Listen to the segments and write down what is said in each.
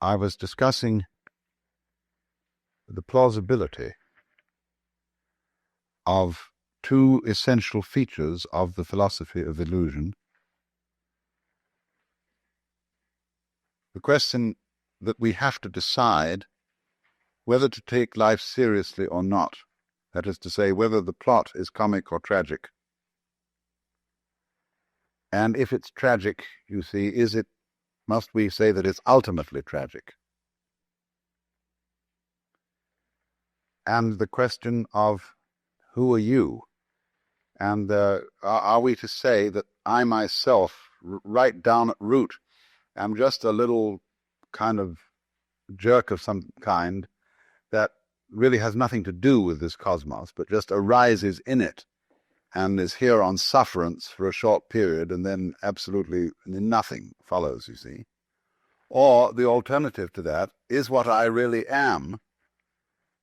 I was discussing the plausibility of two essential features of the philosophy of illusion. The question that we have to decide whether to take life seriously or not, that is to say, whether the plot is comic or tragic. And if it's tragic, you see, must we say that it's ultimately tragic? And the question of who are you? And are we to say that I myself, right down at root, am just a little kind of jerk of some kind that really has nothing to do with this cosmos, but just arises in it and is here on sufferance for a short period, and then absolutely nothing follows, you see? Or the alternative to that is what I really am,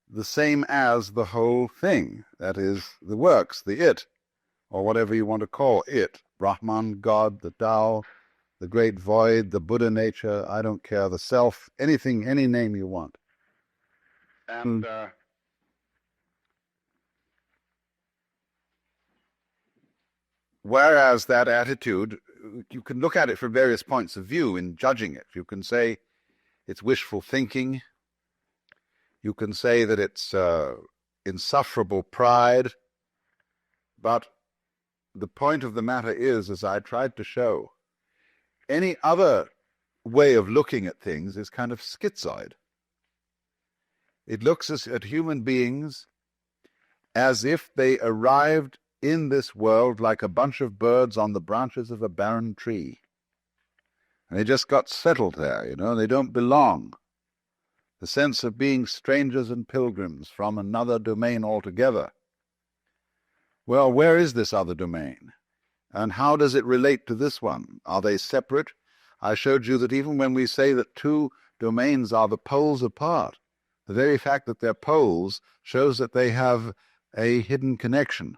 the same as the whole thing, that is, the works, the it, or whatever you want to call it, Brahman, God, the Tao, the great void, the Buddha nature, I don't care, the self, anything, any name you want. And whereas that attitude, you can look at it from various points of view in judging it. You can say it's wishful thinking. You can say that it's insufferable pride. But the point of the matter is, as I tried to show, any other way of looking at things is kind of schizoid. It looks at human beings as if they arrived in this world like a bunch of birds on the branches of a barren tree. And they just got settled there, you know, they don't belong. The sense of being strangers and pilgrims from another domain altogether. Well, where is this other domain? And how does it relate to this one? Are they separate? I showed you that even when we say that two domains are the poles apart, the very fact that they're poles shows that they have a hidden connection.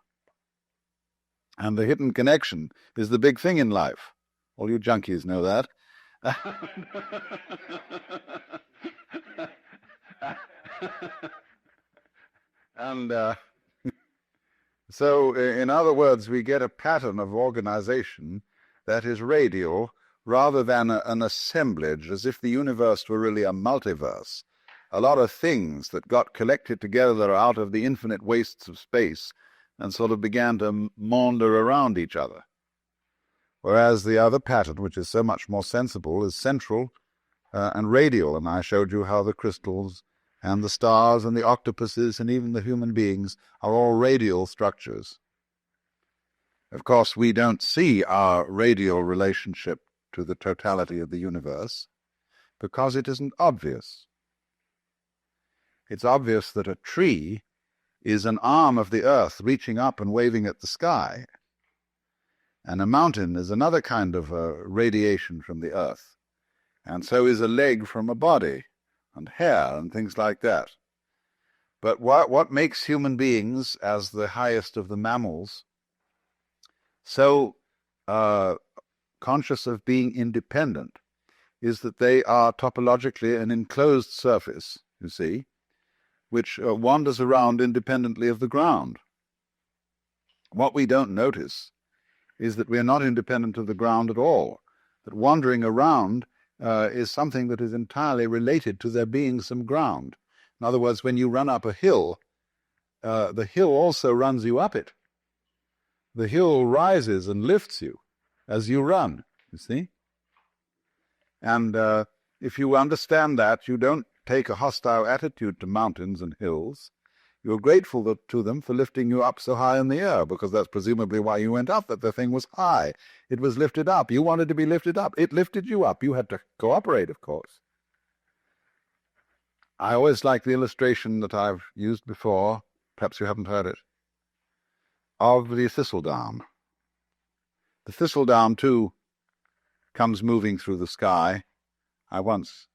And the hidden connection is the big thing in life. All you junkies know that. And so, in other words, we get a pattern of organization that is radial rather than an assemblage, as if the universe were really a multiverse. A lot of things that got collected together out of the infinite wastes of space and sort of began to maunder around each other. Whereas the other pattern, which is so much more sensible, is central and radial. And I showed you how the crystals and the stars and the octopuses and even the human beings are all radial structures. Of course, we don't see our radial relationship to the totality of the universe because it isn't obvious. It's obvious that a tree is an arm of the earth reaching up and waving at the sky, and a mountain is another kind of radiation from the earth, and so is a leg from a body, and hair, and things like that. But what makes human beings, as the highest of the mammals, so conscious of being independent is that they are topologically an enclosed surface, you see, which wanders around independently of the ground. What we don't notice is that we are not independent of the ground at all, that wandering around is something that is entirely related to there being some ground. In other words, when you run up a hill, the hill also runs you up it. The hill rises and lifts you as you run, you see? And if you understand that, you don't take a hostile attitude to mountains and hills. You're grateful to them for lifting you up so high in the air, because that's presumably why you went up, that the thing was high. It was lifted up. You wanted to be lifted up. It lifted you up. You had to cooperate, of course. I always like the illustration that I've used before, perhaps you haven't heard it, of the thistledown. The thistledown, too, comes moving through the sky. I once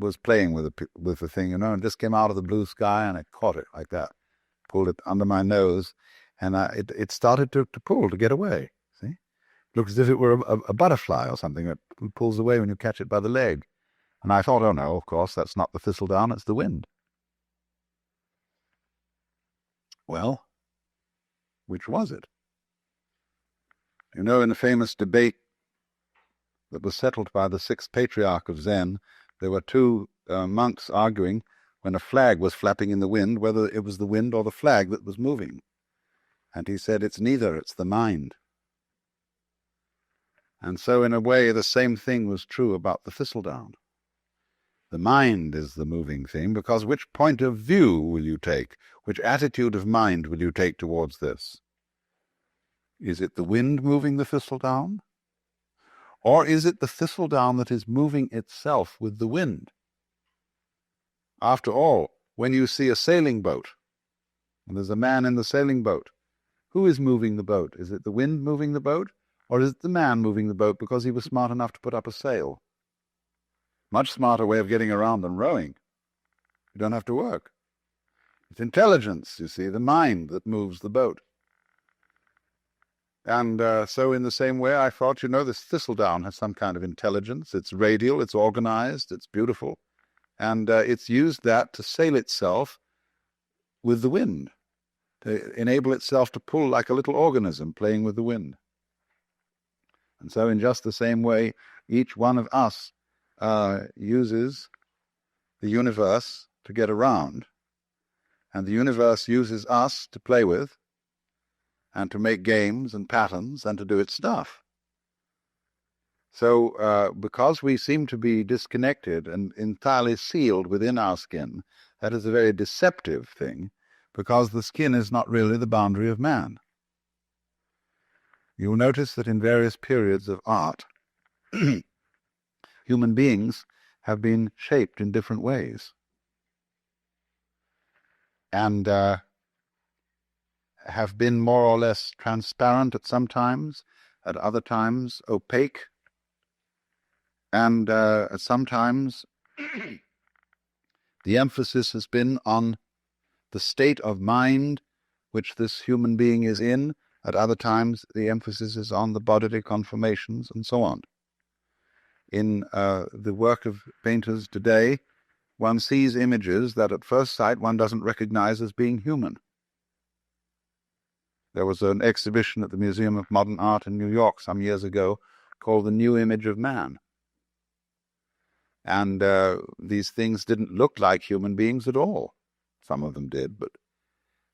was playing with the thing, you know, and just came out of the blue sky, and I caught it like that, pulled it under my nose, and it started to pull, to get away, see? It looks as if it were a butterfly or something that pulls away when you catch it by the leg. And I thought, oh no, of course, that's not the thistledown, it's the wind. Well, which was it? You know, in the famous debate that was settled by the sixth patriarch of Zen, there were two monks arguing when a flag was flapping in the wind, whether it was the wind or the flag that was moving. And he said, it's neither, it's the mind. And so in a way the same thing was true about the thistledown. The mind is the moving thing, because which point of view will you take? Which attitude of mind will you take towards this? Is it the wind moving the thistledown? Or is it the thistledown that is moving itself with the wind? After all, when you see a sailing boat, and there's a man in the sailing boat, who is moving the boat? Is it the wind moving the boat? Or is it the man moving the boat because he was smart enough to put up a sail? Much smarter way of getting around than rowing. You don't have to work. It's intelligence, you see, the mind that moves the boat. And so in the same way, I thought, this thistledown has some kind of intelligence. It's radial, it's organized, it's beautiful. And it's used that to sail itself with the wind, to enable itself to pull like a little organism playing with the wind. And so in just the same way, each one of us uses the universe to get around, and the universe uses us to play with, and to make games and patterns, and to do its stuff. So because we seem to be disconnected and entirely sealed within our skin, that is a very deceptive thing, because the skin is not really the boundary of man. You'll notice that in various periods of art, human beings have been shaped in different ways. And have been more or less transparent at some times, at other times opaque, and at some times the emphasis has been on the state of mind which this human being is in. At other times the emphasis is on the bodily conformations and so on. In the work of painters today, one sees images that at first sight one doesn't recognize as being human. There was an exhibition at the Museum of Modern Art in New York some years ago called The New Image of Man. And these things didn't look like human beings at all. Some of them did, but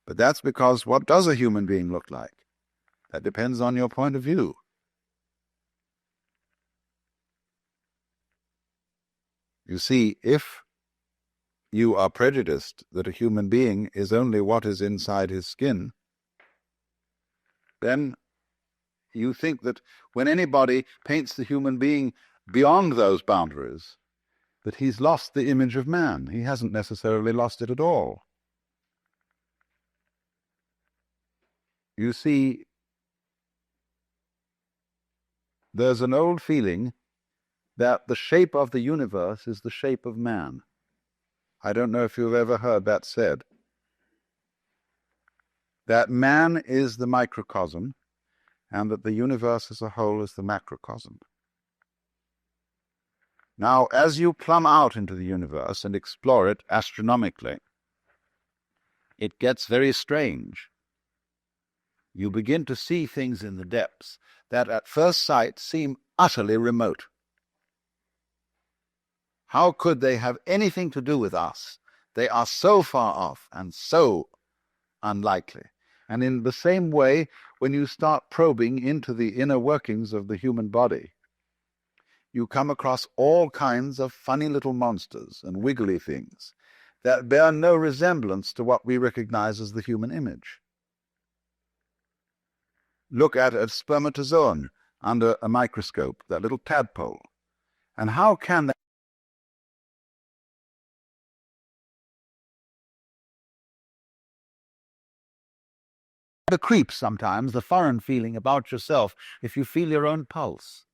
that's because what does a human being look like? That depends on your point of view. You see, if you are prejudiced that a human being is only what is inside his skin, then you think that when anybody paints the human being beyond those boundaries, that he's lost the image of man. He hasn't necessarily lost it at all. You see, there's an old feeling that the shape of the universe is the shape of man. I don't know if you've ever heard that said. That man is the microcosm, and that the universe as a whole is the macrocosm. Now, as you plumb out into the universe and explore it astronomically, it gets very strange. You begin to see things in the depths that at first sight seem utterly remote. How could they have anything to do with us? They are so far off and so unlikely. And in the same way, when you start probing into the inner workings of the human body, you come across all kinds of funny little monsters and wiggly things that bear no resemblance to what we recognize as the human image. Look at a spermatozoon under a microscope, that little tadpole, and how can that the creeps sometimes, the foreign feeling about yourself, if you feel your own pulse,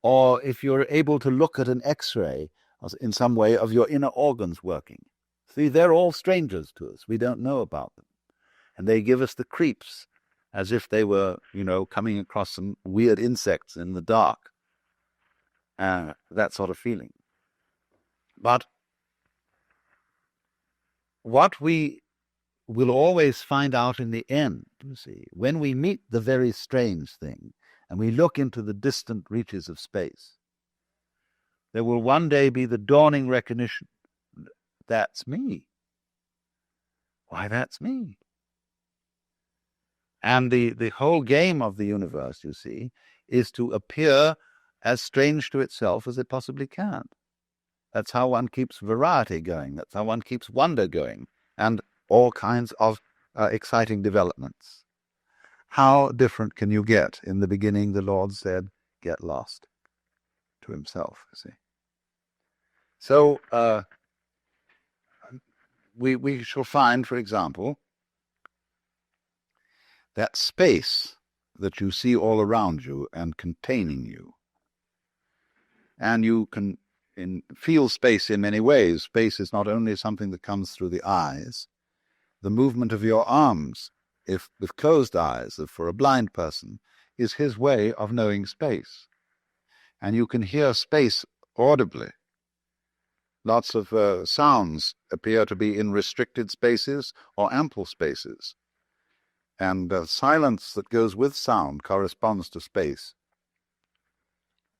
or if you're able to look at an X-ray in some way of your inner organs working. See, they're all strangers to us. We don't know about them. And they give us the creeps as if they were, coming across some weird insects in the dark. That sort of feeling. But what we will always find out in the end, you see, when we meet the very strange thing and we look into the distant reaches of space, there will one day be the dawning recognition, that's me. Why, that's me. And the whole game of the universe, you see, is to appear as strange to itself as it possibly can. That's how one keeps variety going. That's how one keeps wonder going, and all kinds of exciting developments. How different can you get? In the beginning, the Lord said, get lost, to himself, you see. So we shall find, for example, that space that you see all around you and containing you. And you can feel space in many ways. Space is not only something that comes through the eyes. The movement of your arms, if with closed eyes, if for a blind person, is his way of knowing space. And you can hear space audibly. Lots of sounds appear to be in restricted spaces or ample spaces. And silence that goes with sound corresponds to space.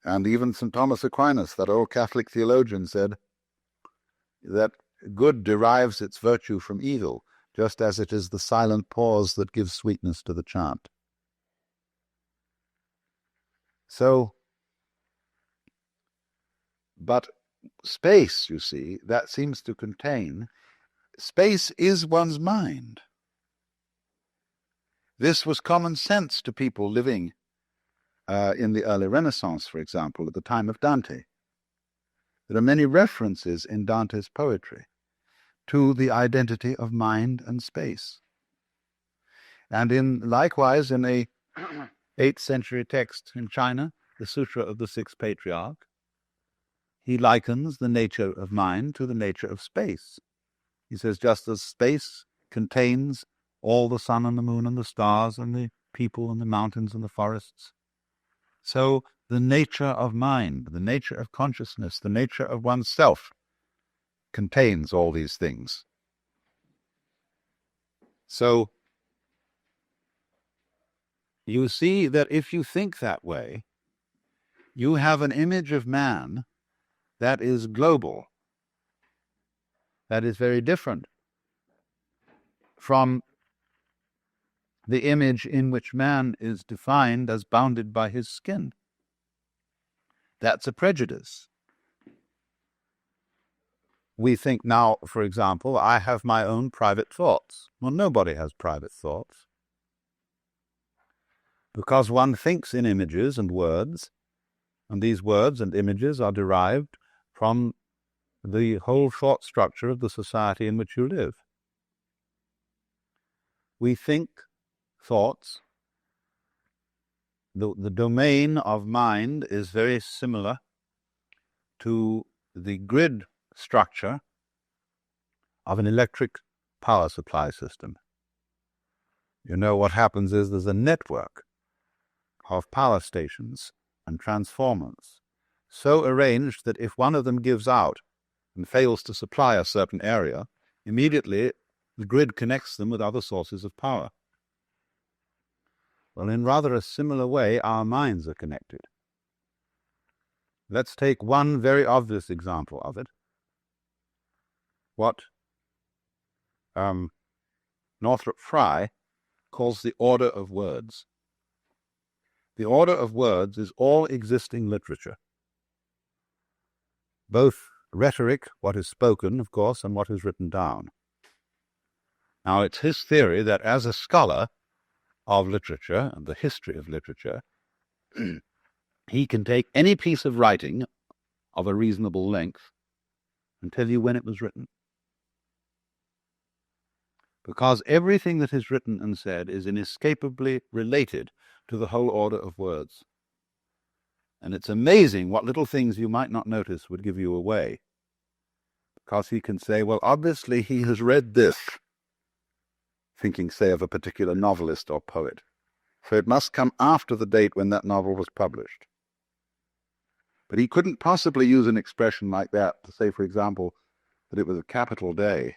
And even St. Thomas Aquinas, that old Catholic theologian, said that good derives its virtue from evil, just as it is the silent pause that gives sweetness to the chant. So, but space, you see, that seems to contain, space is one's mind. This was common sense to people living in the early Renaissance, for example, at the time of Dante. There are many references in Dante's poetry to the identity of mind and space. And likewise in a 8th century text in China, the Sutra of the Sixth Patriarch, he likens the nature of mind to the nature of space. He says, just as space contains all the sun and the moon and the stars and the people and the mountains and the forests, so the nature of mind, the nature of consciousness, the nature of oneself contains all these things. So you see that if you think that way, you have an image of man that is global, that is very different from the image in which man is defined as bounded by his skin. That's a prejudice. We think now, for example, I have my own private thoughts. Well, nobody has private thoughts. Because one thinks in images and words, and these words and images are derived from the whole thought structure of the society in which you live. We think thoughts. The domain of mind is very similar to the grid structure of an electric power supply system. You know, what happens is there's a network of power stations and transformers so arranged that if one of them gives out and fails to supply a certain area, immediately the grid connects them with other sources of power. Well, in rather a similar way, our minds are connected. Let's take one very obvious example of it. What Northrop Frye calls the order of words. The order of words is all existing literature, both rhetoric, what is spoken, of course, and what is written down. Now, it's his theory that as a scholar of literature and the history of literature, he can take any piece of writing of a reasonable length and tell you when it was written. Because everything that is written and said is inescapably related to the whole order of words. And it's amazing what little things you might not notice would give you away. Because he can say, well, obviously he has read this, thinking, say, of a particular novelist or poet. So it must come after the date when that novel was published. But he couldn't possibly use an expression like that to say, for example, that it was a capital day.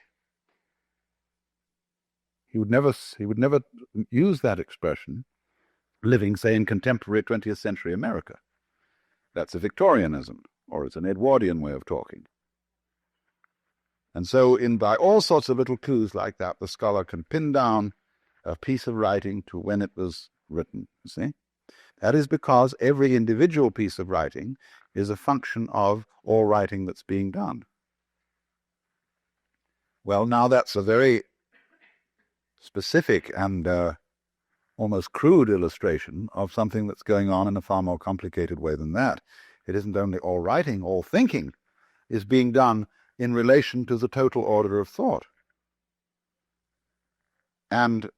He would never use that expression living, say, in contemporary 20th century America. That's a Victorianism, or it's an Edwardian way of talking. And so by all sorts of little clues like that, the scholar can pin down a piece of writing to when it was written, you see? That is because every individual piece of writing is a function of all writing that's being done. Well, now that's a very specific and almost crude illustration of something that's going on in a far more complicated way than that. It isn't only all writing, all thinking is being done in relation to the total order of thought. And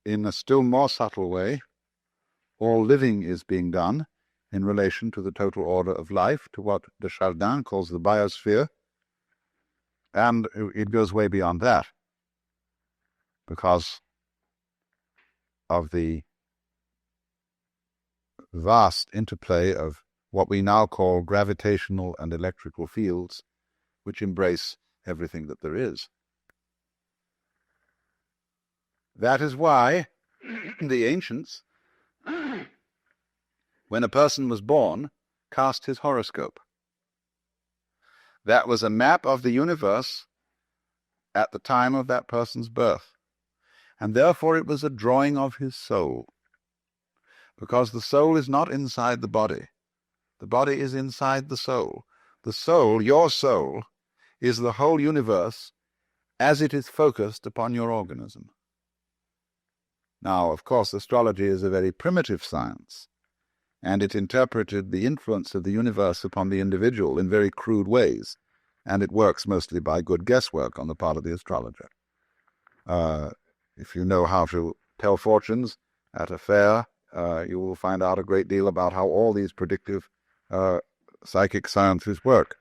in a still more subtle way, all living is being done in relation to the total order of life, to what de Chardin calls the biosphere. And it goes way beyond that, because of the vast interplay of what we now call gravitational and electrical fields, which embrace everything that there is. That is why the ancients, when a person was born, cast his horoscope. That was a map of the universe at the time of that person's birth. And therefore it was a drawing of his soul. Because the soul is not inside the body. The body is inside the soul. The soul, your soul, is the whole universe as it is focused upon your organism. Now, of course, astrology is a very primitive science, and it interpreted the influence of the universe upon the individual in very crude ways, and it works mostly by good guesswork on the part of the astrologer. If you know how to tell fortunes at a fair, you will find out a great deal about how all these predictive psychic sciences work.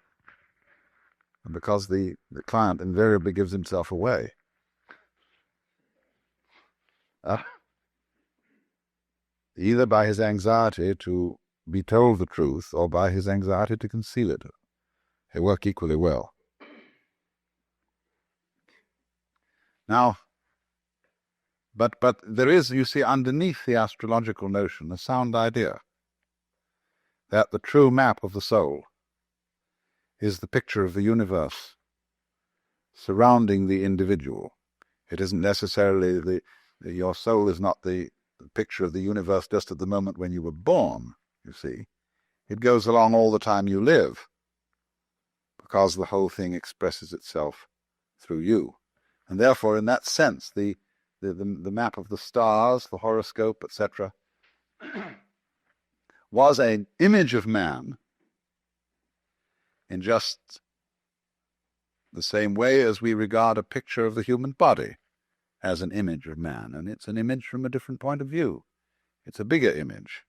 And because the client invariably gives himself away. Either by his anxiety to be told the truth or by his anxiety to conceal it. They work equally well. Now, but there is, you see, underneath the astrological notion, a sound idea that the true map of the soul is the picture of the universe surrounding the individual. It isn't necessarily your soul is not the picture of the universe just at the moment when you were born, you see. It goes along all the time you live, because the whole thing expresses itself through you. And therefore, in that sense, the map of the stars, the horoscope, etc., was an image of man in just the same way as we regard a picture of the human body as an image of man. And it's an image from a different point of view. It's a bigger image.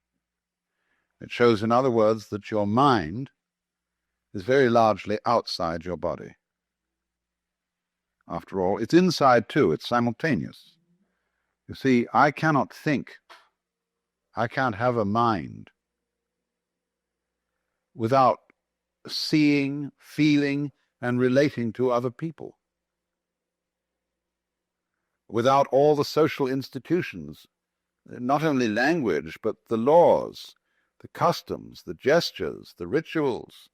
It shows, in other words, that your mind is very largely outside your body. After all, it's inside too. It's simultaneous. You see, I cannot think. I can't have a mind without seeing, feeling, and relating to other people. Without all the social institutions, not only language, but the laws, the customs, the gestures, the rituals,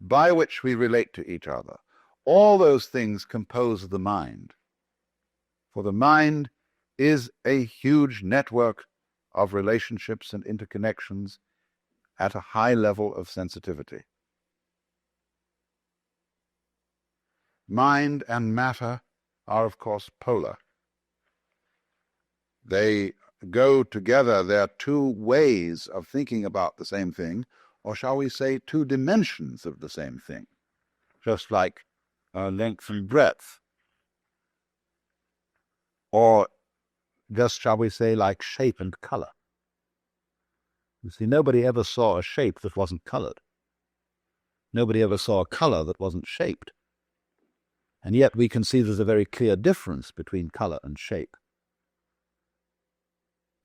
by which we relate to each other. All those things compose the mind. For the mind is a huge network of relationships and interconnections at a high level of sensitivity. Mind and matter are, of course, polar. They go together. They are two ways of thinking about the same thing, or shall we say two dimensions of the same thing, just like length and breadth, or just, shall we say, like shape and color. You see, nobody ever saw a shape that wasn't colored. Nobody ever saw a color that wasn't shaped. And yet we can see there's a very clear difference between color and shape.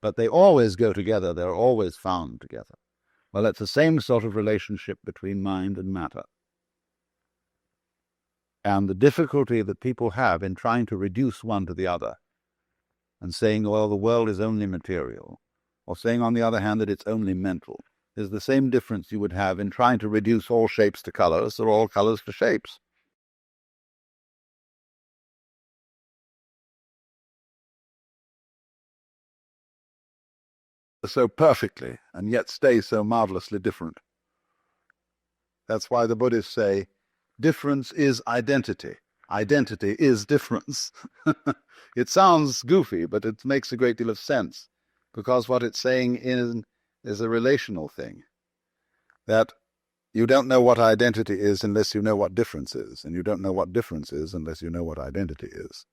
But they always go together. They're always found together. Well, it's the same sort of relationship between mind and matter. And the difficulty that people have in trying to reduce one to the other and saying, well, the world is only material, or saying, on the other hand, that it's only mental, is the same difference you would have in trying to reduce all shapes to colors or all colors to shapes. So perfectly, and yet stay so marvelously different. That's why the Buddhists say, difference is identity. Identity is difference. It sounds goofy, but it makes a great deal of sense, because what it's saying is a relational thing. That you don't know what identity is unless you know what difference is, and you don't know what difference is unless you know what identity is.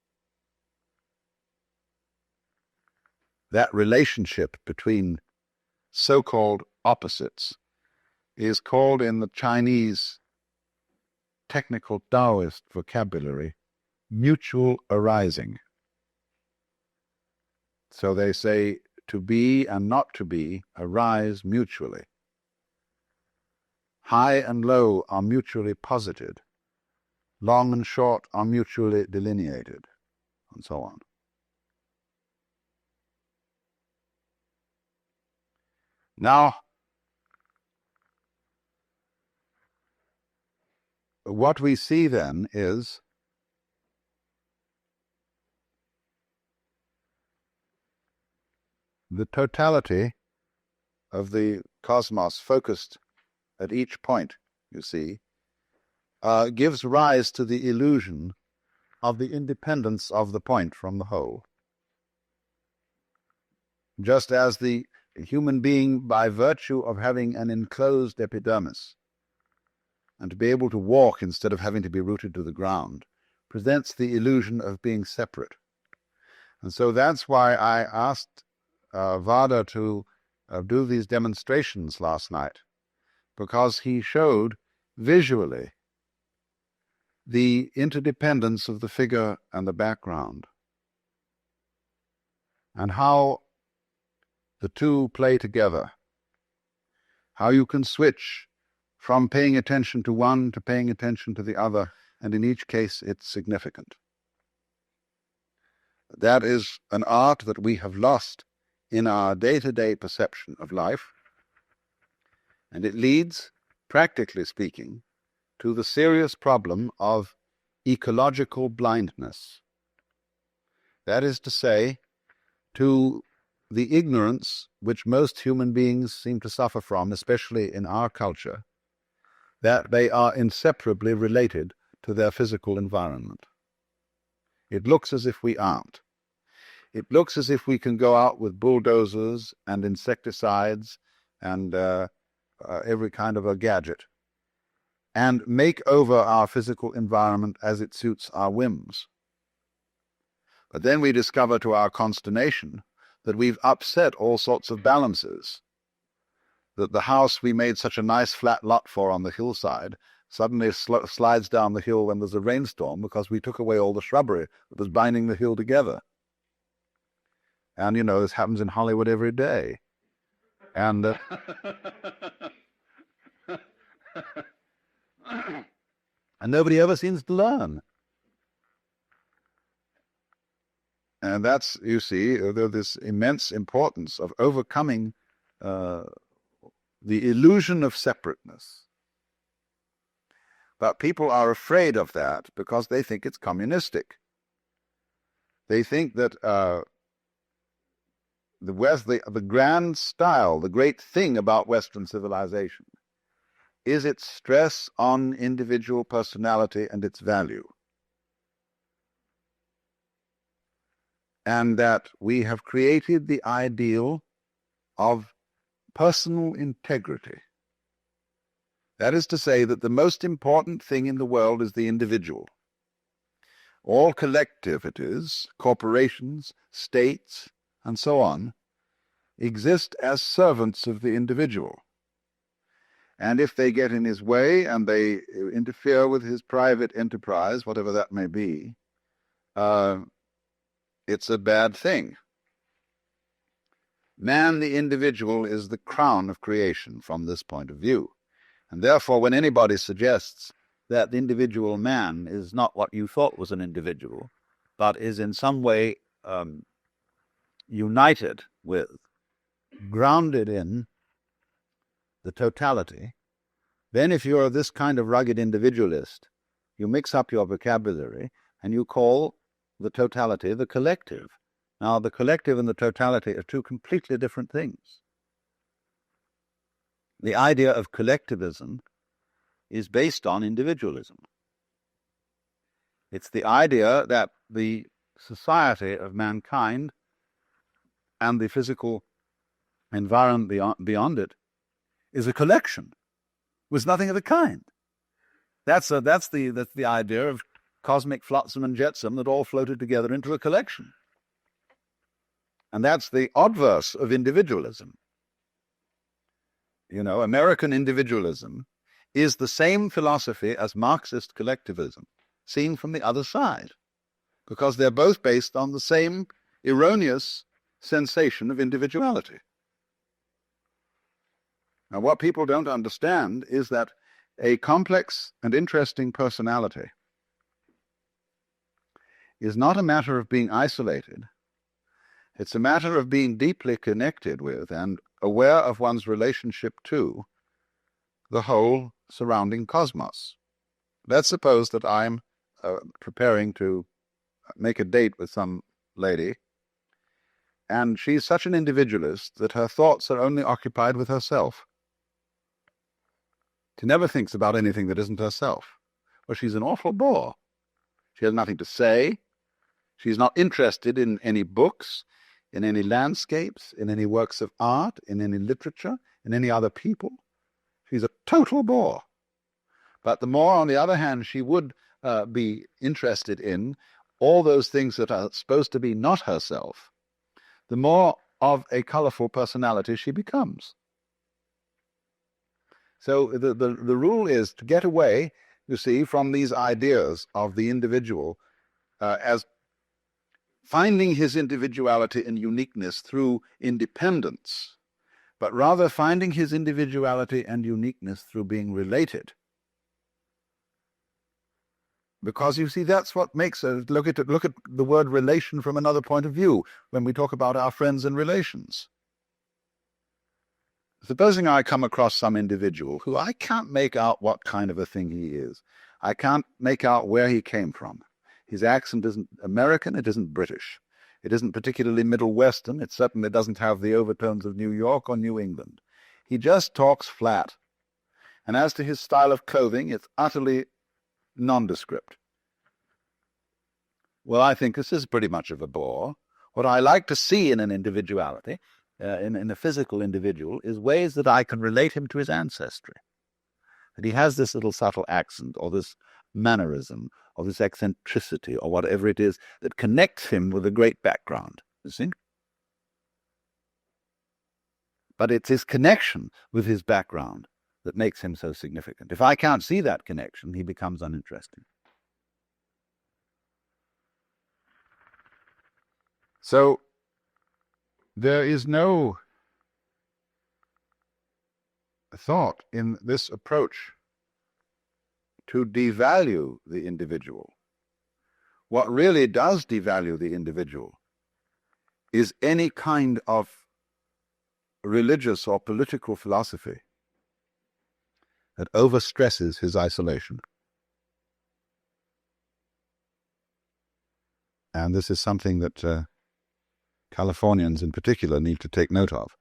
That relationship between so-called opposites is called in the Chinese technical Taoist vocabulary mutual arising. So they say to be and not to be arise mutually. High and low are mutually posited. Long and short are mutually delineated, and so on. Now, what we see then is the totality of the cosmos focused at each point, you see, gives rise to the illusion of the independence of the point from the whole. Just as the human being, by virtue of having an enclosed epidermis, and to be able to walk instead of having to be rooted to the ground, presents the illusion of being separate. And so that's why I asked Vada to do these demonstrations last night, because he showed visually the interdependence of the figure and the background, and how the two play together, how you can switch from paying attention to one to paying attention to the other, and in each case it's significant. That is an art that we have lost in our day-to-day perception of life, and it leads, practically speaking, to the serious problem of ecological blindness. That is to say, to the ignorance which most human beings seem to suffer from, especially in our culture, that they are inseparably related to their physical environment. It looks as if we aren't. It looks as if we can go out with bulldozers and insecticides and every kind of a gadget and make over our physical environment as it suits our whims. But then we discover to our consternation that we've upset all sorts of balances, that the house we made such a nice flat lot for on the hillside suddenly slides down the hill when there's a rainstorm because we took away all the shrubbery that was binding the hill together. And, you know, this happens in Hollywood every day. And and nobody ever seems to learn. And that's, you see, this immense importance of overcoming the illusion of separateness. But people are afraid of that because they think it's communistic. They think that the grand style, the great thing about Western civilization, is its stress on individual personality and its value. And that we have created the ideal of personal integrity. That is to say that the most important thing in the world is the individual. All collectivities, corporations, states, and so on, exist as servants of the individual. And if they get in his way and they interfere with his private enterprise, whatever that may be, it's a bad thing. Man, the individual, is the crown of creation from this point of view. And therefore, when anybody suggests that the individual man is not what you thought was an individual, but is in some way united with, grounded in the totality, then if you're this kind of rugged individualist, you mix up your vocabulary and you call the totality the collective. Now, the collective and the totality are two completely different things. The idea of collectivism is based on individualism. It's the idea that the society of mankind and the physical environment beyond it is a collection, was nothing of the kind. That's the idea of cosmic flotsam and jetsam that all floated together into a collection. And that's the obverse of individualism. You know, American individualism is the same philosophy as Marxist collectivism, seen from the other side, because they're both based on the same erroneous sensation of individuality. Now, what people don't understand is that a complex and interesting personality is not a matter of being isolated. It's a matter of being deeply connected with and aware of one's relationship to the whole surrounding cosmos. Let's suppose that I'm preparing to make a date with some lady, and she's such an individualist that her thoughts are only occupied with herself. She never thinks about anything that isn't herself. Well, she's an awful bore. She has nothing to say. She's not interested in any books, in any landscapes, in any works of art, in any literature, in any other people. She's a total bore. But the more, on the other hand, she would be interested in all those things that are supposed to be not herself, the more of a colorful personality she becomes. So the rule is to get away, you see, from these ideas of the individual as finding his individuality and uniqueness through independence, but rather finding his individuality and uniqueness through being related. Because, you see, that's what makes us look at the word relation from another point of view when we talk about our friends and relations. Supposing I come across some individual who I can't make out what kind of a thing he is. I can't make out where he came from. His accent isn't American, it isn't British. It isn't particularly Middle Western. It certainly doesn't have the overtones of New York or New England. He just talks flat. And as to his style of clothing, it's utterly nondescript. Well, I think this is pretty much of a bore. What I like to see in an individuality, in a physical individual, is ways that I can relate him to his ancestry. That he has this little subtle accent, or this mannerism, or this eccentricity, or whatever it is, that connects him with a great background, you see? But it's his connection with his background that makes him so significant. If I can't see that connection, he becomes uninteresting. So there is no thought in this approach to devalue the individual. What really does devalue the individual is any kind of religious or political philosophy that overstresses his isolation. And this is something that Californians in particular need to take note of.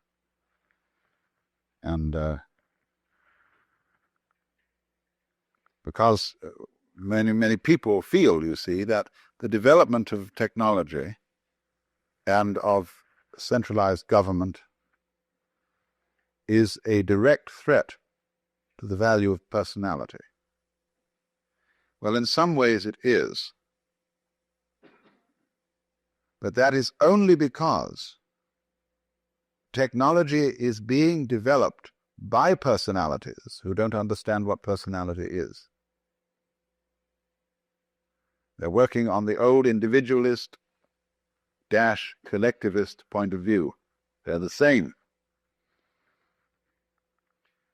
And because many people feel, you see, that the development of technology and of centralized government is a direct threat to the value of personality. Well, in some ways it is. But that is only because technology is being developed by personalities who don't understand what personality is. They're working on the old individualist-collectivist point of view. They're the same.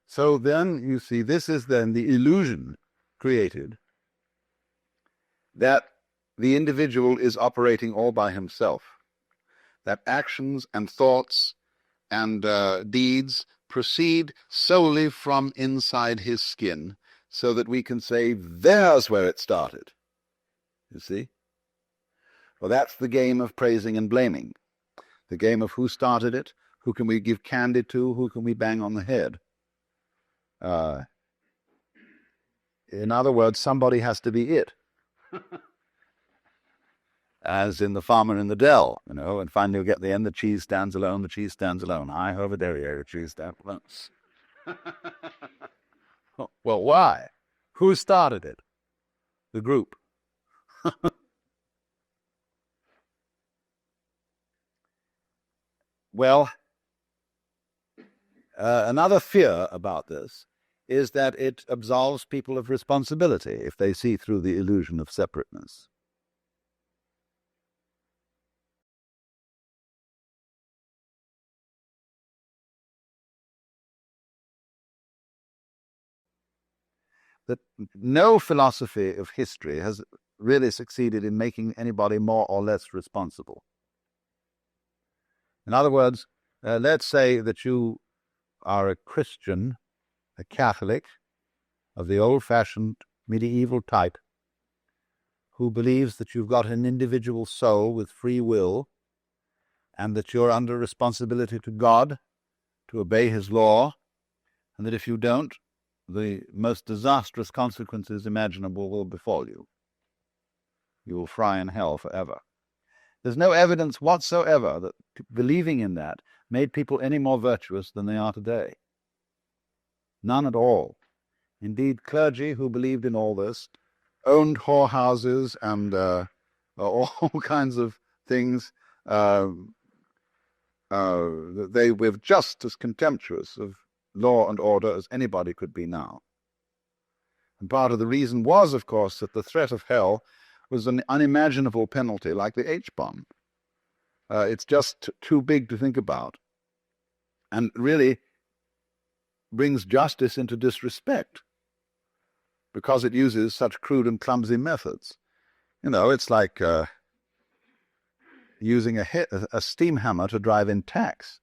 So then, you see, this is then the illusion created that the individual is operating all by himself, that actions and thoughts and deeds proceed solely from inside his skin, so that we can say, there's where it started. You see? Well, that's the game of praising and blaming. The game of who started it, who can we give candy to, who can we bang on the head. In other words, somebody has to be it. As in The Farmer in the Dell, and finally you get the end, the cheese stands alone, the cheese stands alone. I over there, the cheese stands alone. Well, why? Who started it? The group. Well, another fear about this is that it absolves people of responsibility if they see through the illusion of separateness. That no philosophy of history has really succeeded in making anybody more or less responsible. In other words, let's say that you are a Christian, a Catholic of the old-fashioned medieval type, who believes that you've got an individual soul with free will and that you're under responsibility to God to obey his law, and that if you don't, the most disastrous consequences imaginable will befall you. You will fry in hell forever. There's no evidence whatsoever that believing in that made people any more virtuous than they are today. None at all. Indeed, clergy who believed in all this owned whorehouses and all kinds of things. They were just as contemptuous of law and order as anybody could be now. And part of the reason was, of course, that the threat of hell was an unimaginable penalty, like the H-bomb. It's just too big to think about, and really brings justice into disrespect because it uses such crude and clumsy methods. It's like using a steam hammer to drive in tacks.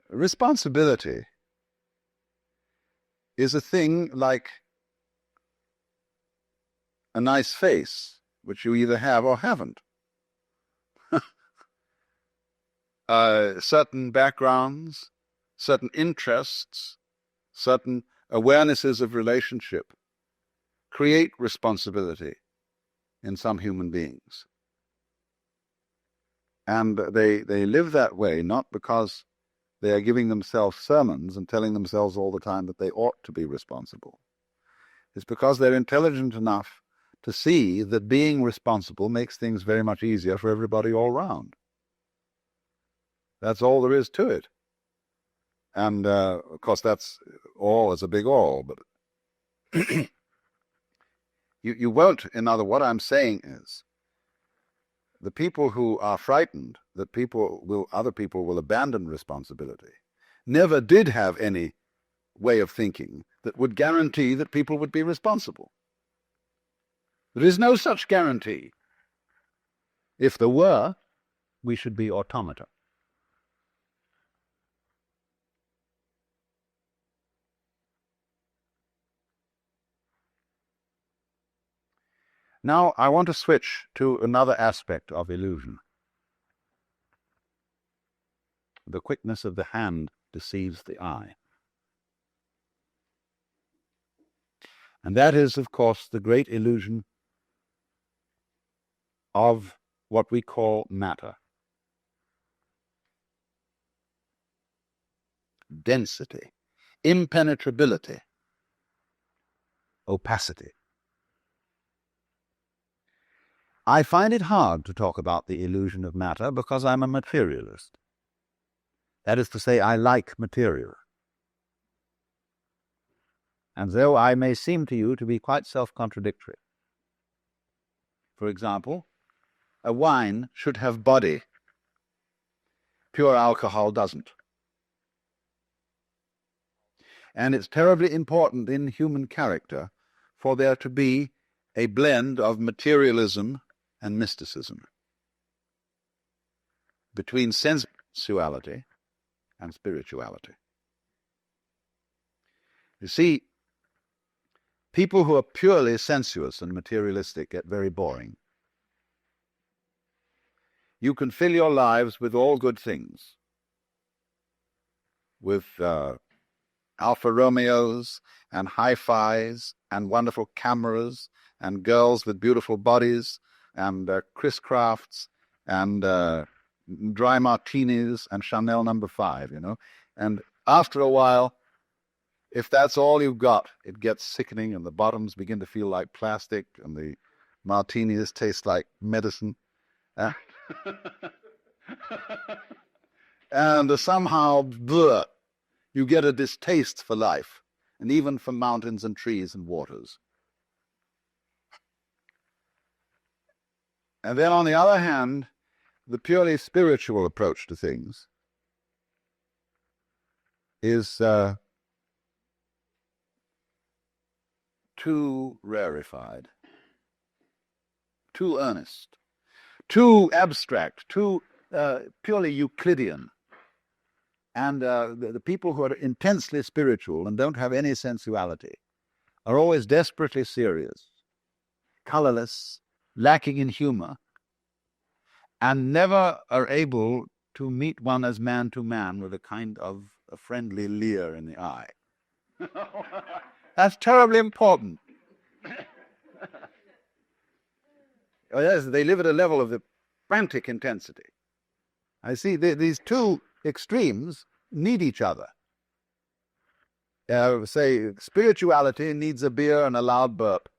Responsibility is a thing like a nice face, which you either have or haven't. Certain backgrounds, certain interests, certain awarenesses of relationship create responsibility in some human beings. And they live that way not because they are giving themselves sermons and telling themselves all the time that they ought to be responsible. It's because they're intelligent enough to see that being responsible makes things very much easier for everybody all round. That's all there is to it. And, of course, that's all is a big all, but you won't, what I'm saying is, the people who are frightened that other people will abandon responsibility never did have any way of thinking that would guarantee that people would be responsible. There is no such guarantee. If there were, we should be automata. Now I want to switch to another aspect of illusion. The quickness of the hand deceives the eye. And that is, of course, the great illusion of what we call matter. Density, impenetrability, opacity. I find it hard to talk about the illusion of matter because I'm a materialist. That is to say, I like material. And though I may seem to you to be quite self-contradictory, for example, a wine should have body. Pure alcohol doesn't. And it's terribly important in human character for there to be a blend of materialism and mysticism, between sensuality and spirituality. You see, people who are purely sensuous and materialistic get very boring. You can fill your lives with all good things, with Alfa Romeos and hi-fis and wonderful cameras and girls with beautiful bodies and Chris Crafts and dry martinis and Chanel No. 5, you know. And after a while, if that's all you've got, it gets sickening and the bottoms begin to feel like plastic and the martinis taste like medicine. And somehow, bleh, you get a distaste for life, and even for mountains and trees and waters. And then on the other hand, the purely spiritual approach to things is too rarefied, too earnest, too abstract, too purely Euclidean. And the people who are intensely spiritual and don't have any sensuality are always desperately serious, colorless, lacking in humor, and never are able to meet one as man to man with a kind of a friendly leer in the eye. That's terribly important. Oh, yes, they live at a level of the frantic intensity. I see these two extremes need each other. Say, spirituality needs a beer and a loud burp,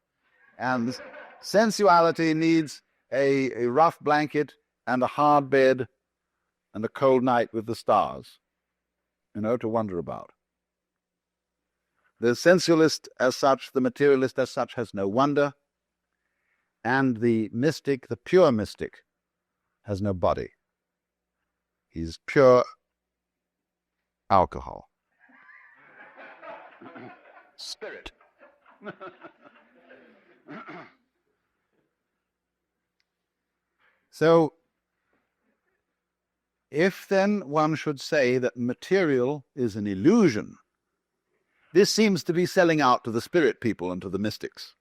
and sensuality needs a rough blanket and a hard bed and a cold night with the stars, you know, to wonder about. The sensualist as such, the materialist as such, has no wonder, and the mystic, the pure mystic, has no body. He's pure alcohol. Spirit. So, if then one should say that material is an illusion, this seems to be selling out to the spirit people and to the mystics.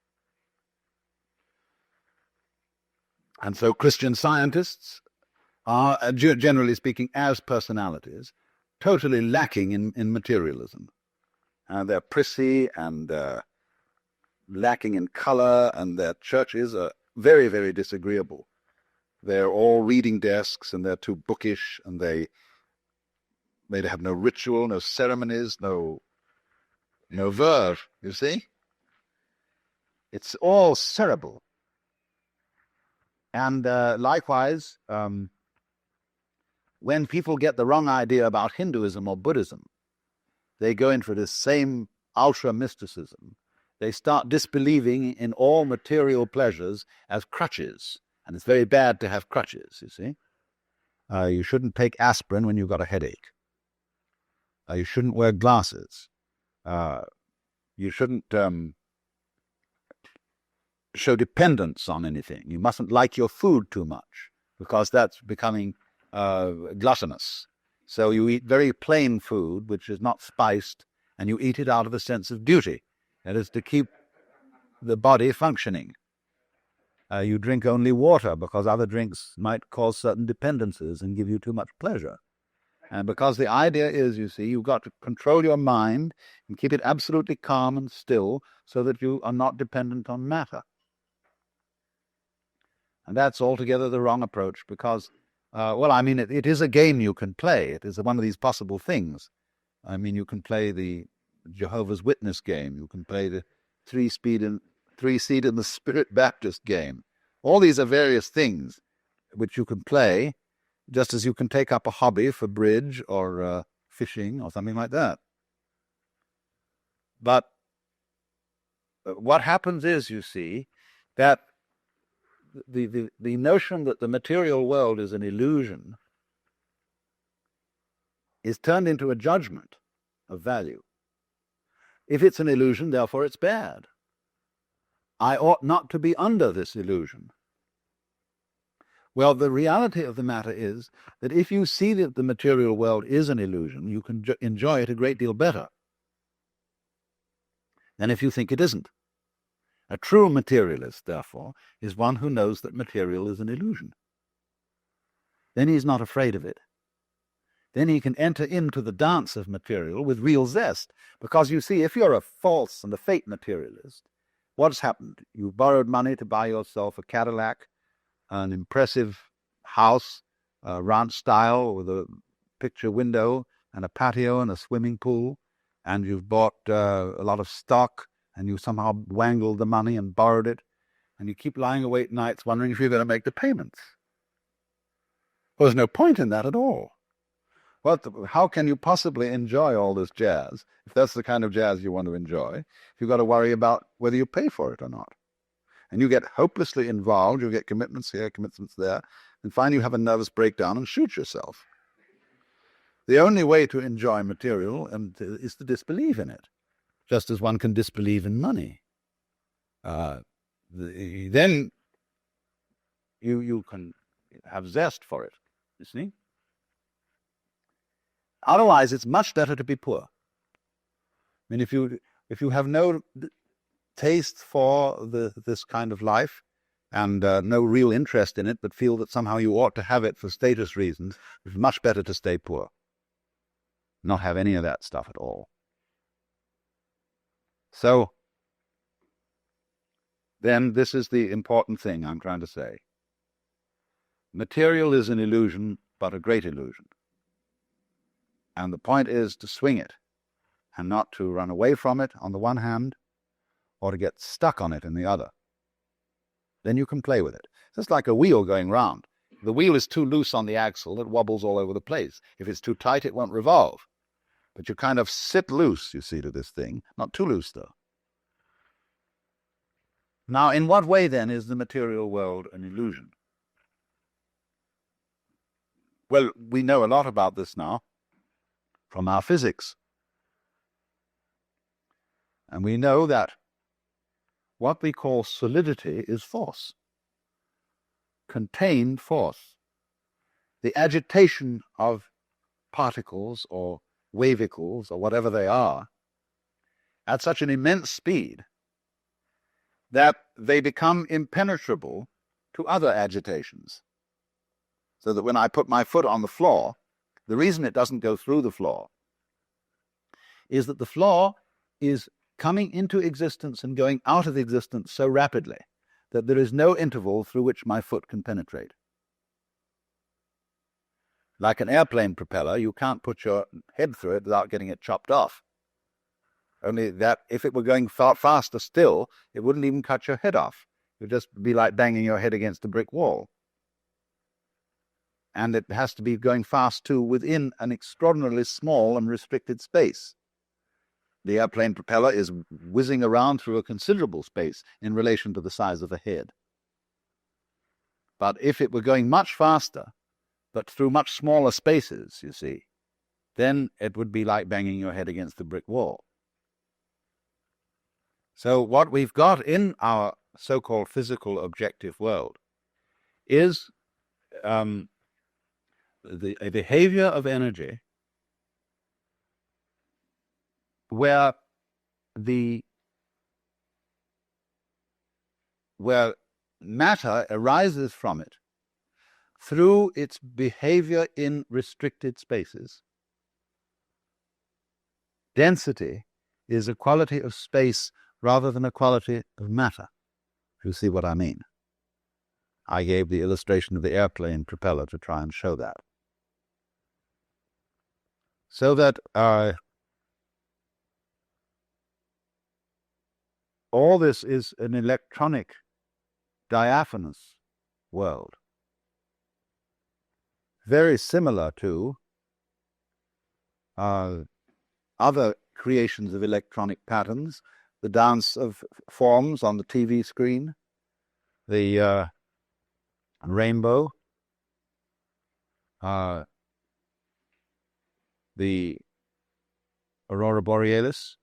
And so Christian scientists are, generally speaking, as personalities, totally lacking in materialism. They're prissy and lacking in color, and their churches are very, very disagreeable. They're all reading desks, and they're too bookish, and they have no ritual, no ceremonies, no verve, you see? It's all cerebral. And likewise, when people get the wrong idea about Hinduism or Buddhism, they go in for this same ultra-mysticism. They start disbelieving in all material pleasures as crutches. And it's very bad to have crutches, you see. You shouldn't take aspirin when you've got a headache. You shouldn't wear glasses. You shouldn't show dependence on anything. You mustn't like your food too much, because that's becoming gluttonous. So you eat very plain food, which is not spiced, and you eat it out of a sense of duty. That is to keep the body functioning. You drink only water because other drinks might cause certain dependencies and give you too much pleasure. And because the idea is, you see, you've got to control your mind and keep it absolutely calm and still so that you are not dependent on matter. And that's altogether the wrong approach because, it is a game you can play. It is one of these possible things. I mean, you can play the Jehovah's Witness game. You can play the three-seed in the Spirit Baptist game. All these are various things which you can play, just as you can take up a hobby for bridge or fishing or something like that. But what happens is, you see, that the notion that the material world is an illusion is turned into a judgment of value. If it's an illusion, therefore it's bad. I ought not to be under this illusion. Well, the reality of the matter is that if you see that the material world is an illusion, you can enjoy it a great deal better than if you think it isn't. A true materialist, therefore, is one who knows that material is an illusion. Then he's not afraid of it. Then he can enter into the dance of material with real zest. Because you see, if you're a false and a fake materialist, what's happened? You borrowed money to buy yourself a Cadillac, an impressive house, ranch style with a picture window and a patio and a swimming pool, and you've bought a lot of stock, and you somehow wangled the money and borrowed it, and you keep lying awake nights wondering if you're going to make the payments. Well, there's no point in that at all. How can you possibly enjoy all this jazz, if that's the kind of jazz you want to enjoy, if you've got to worry about whether you pay for it or not? And you get hopelessly involved, you get commitments here, commitments there, and finally you have a nervous breakdown and shoot yourself. The only way to enjoy material is to disbelieve in it, just as one can disbelieve in money. Then you can have zest for it, you see? Otherwise, it's much better to be poor. I mean, if you have no taste for this kind of life and no real interest in it, but feel that somehow you ought to have it for status reasons, it's much better to stay poor. Not have any of that stuff at all. So, then this is the important thing I'm trying to say. Material is an illusion, but a great illusion. And the point is to swing it, and not to run away from it on the one hand, or to get stuck on it in the other. Then you can play with it. It's just like a wheel going round. If the wheel is too loose on the axle, it wobbles all over the place. If it's too tight, it won't revolve. But you kind of sit loose, you see, to this thing. Not too loose, though. Now, in what way, then, is the material world an illusion? Well, we know a lot about this now from our physics. And we know that what we call solidity is force, contained force. The agitation of particles or wavicles or whatever they are at such an immense speed that they become impenetrable to other agitations. So that when I put my foot on the floor, the reason it doesn't go through the floor is that the floor is coming into existence and going out of existence so rapidly that there is no interval through which my foot can penetrate. Like an airplane propeller, you can't put your head through it without getting it chopped off. Only that if it were going far faster still, it wouldn't even cut your head off. It would just be like banging your head against a brick wall. And it has to be going fast too within an extraordinarily small and restricted space. The airplane propeller is whizzing around through a considerable space in relation to the size of the head. But if it were going much faster, but through much smaller spaces, you see, then it would be like banging your head against the brick wall. So what we've got in our so-called physical objective world is a behavior of energy where matter arises from it through its behavior in restricted spaces. Density is a quality of space rather than a quality of matter. You see what I mean? I gave the illustration of the airplane propeller to try and show that. So that all this is an electronic, diaphanous world, very similar to other creations of electronic patterns, the dance of forms on the TV screen, the rainbow, the aurora borealis.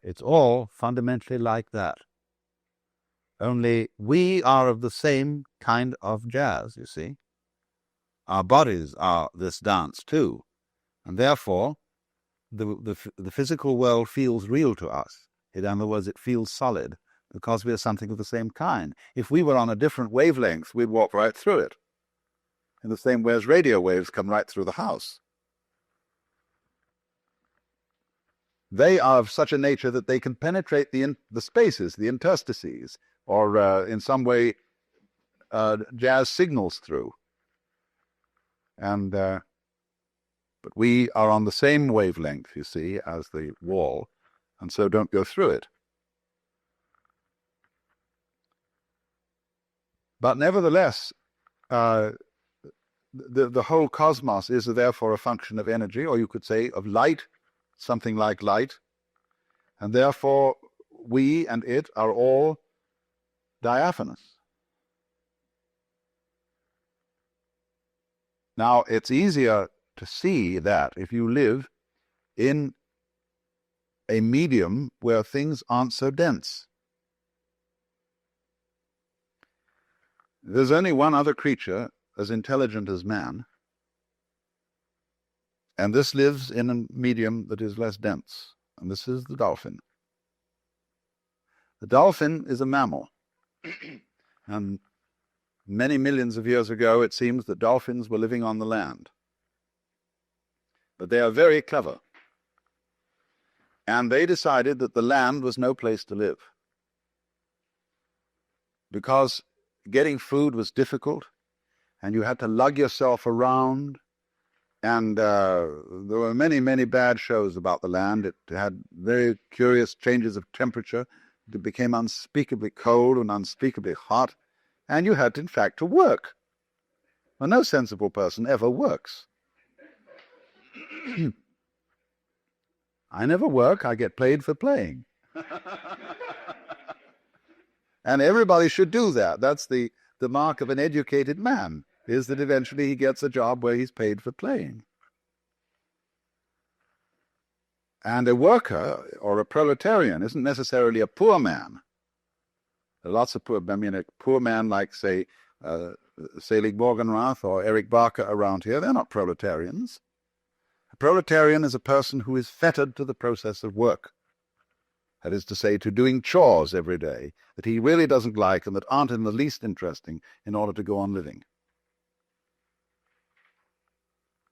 It's all fundamentally like that. Only we are of the same kind of jazz, you see. Our bodies are this dance too, and therefore the physical world feels real to us. In other words, it feels solid because we are something of the same kind. If we were on a different wavelength, we'd walk right through it, in the same way as radio waves come right through the house. They are of such a nature that they can penetrate the spaces, the interstices, or in some way jazz signals through. And but we are on the same wavelength, you see, as the wall, and so don't go through it. But nevertheless, the whole cosmos is therefore a function of energy, or you could say of light, something like light, and therefore we and it are all diaphanous. Now, it's easier to see that if you live in a medium where things aren't so dense. There's only one other creature as intelligent as man, and this lives in a medium that is less dense, and this is the dolphin. The dolphin is a mammal, and many millions of years ago it seems that dolphins were living on the land. But they are very clever, and they decided that the land was no place to live, because getting food was difficult, and you had to lug yourself around, and there were many, many bad shows about the land. It had very curious changes of temperature. It became unspeakably cold and unspeakably hot, and you had, in fact, to work. Well, no sensible person ever works. I never work. I get paid for playing. And everybody should do that. That's the mark of an educated man, is that eventually he gets a job where he's paid for playing. And a worker or a proletarian isn't necessarily a poor man. There are lots of poor, a poor man like, say, Selig Morgenrath or Eric Barker around here, they're not proletarians. A proletarian is a person who is fettered to the process of work. That is to say, to doing chores every day that he really doesn't like and that aren't in the least interesting in order to go on living.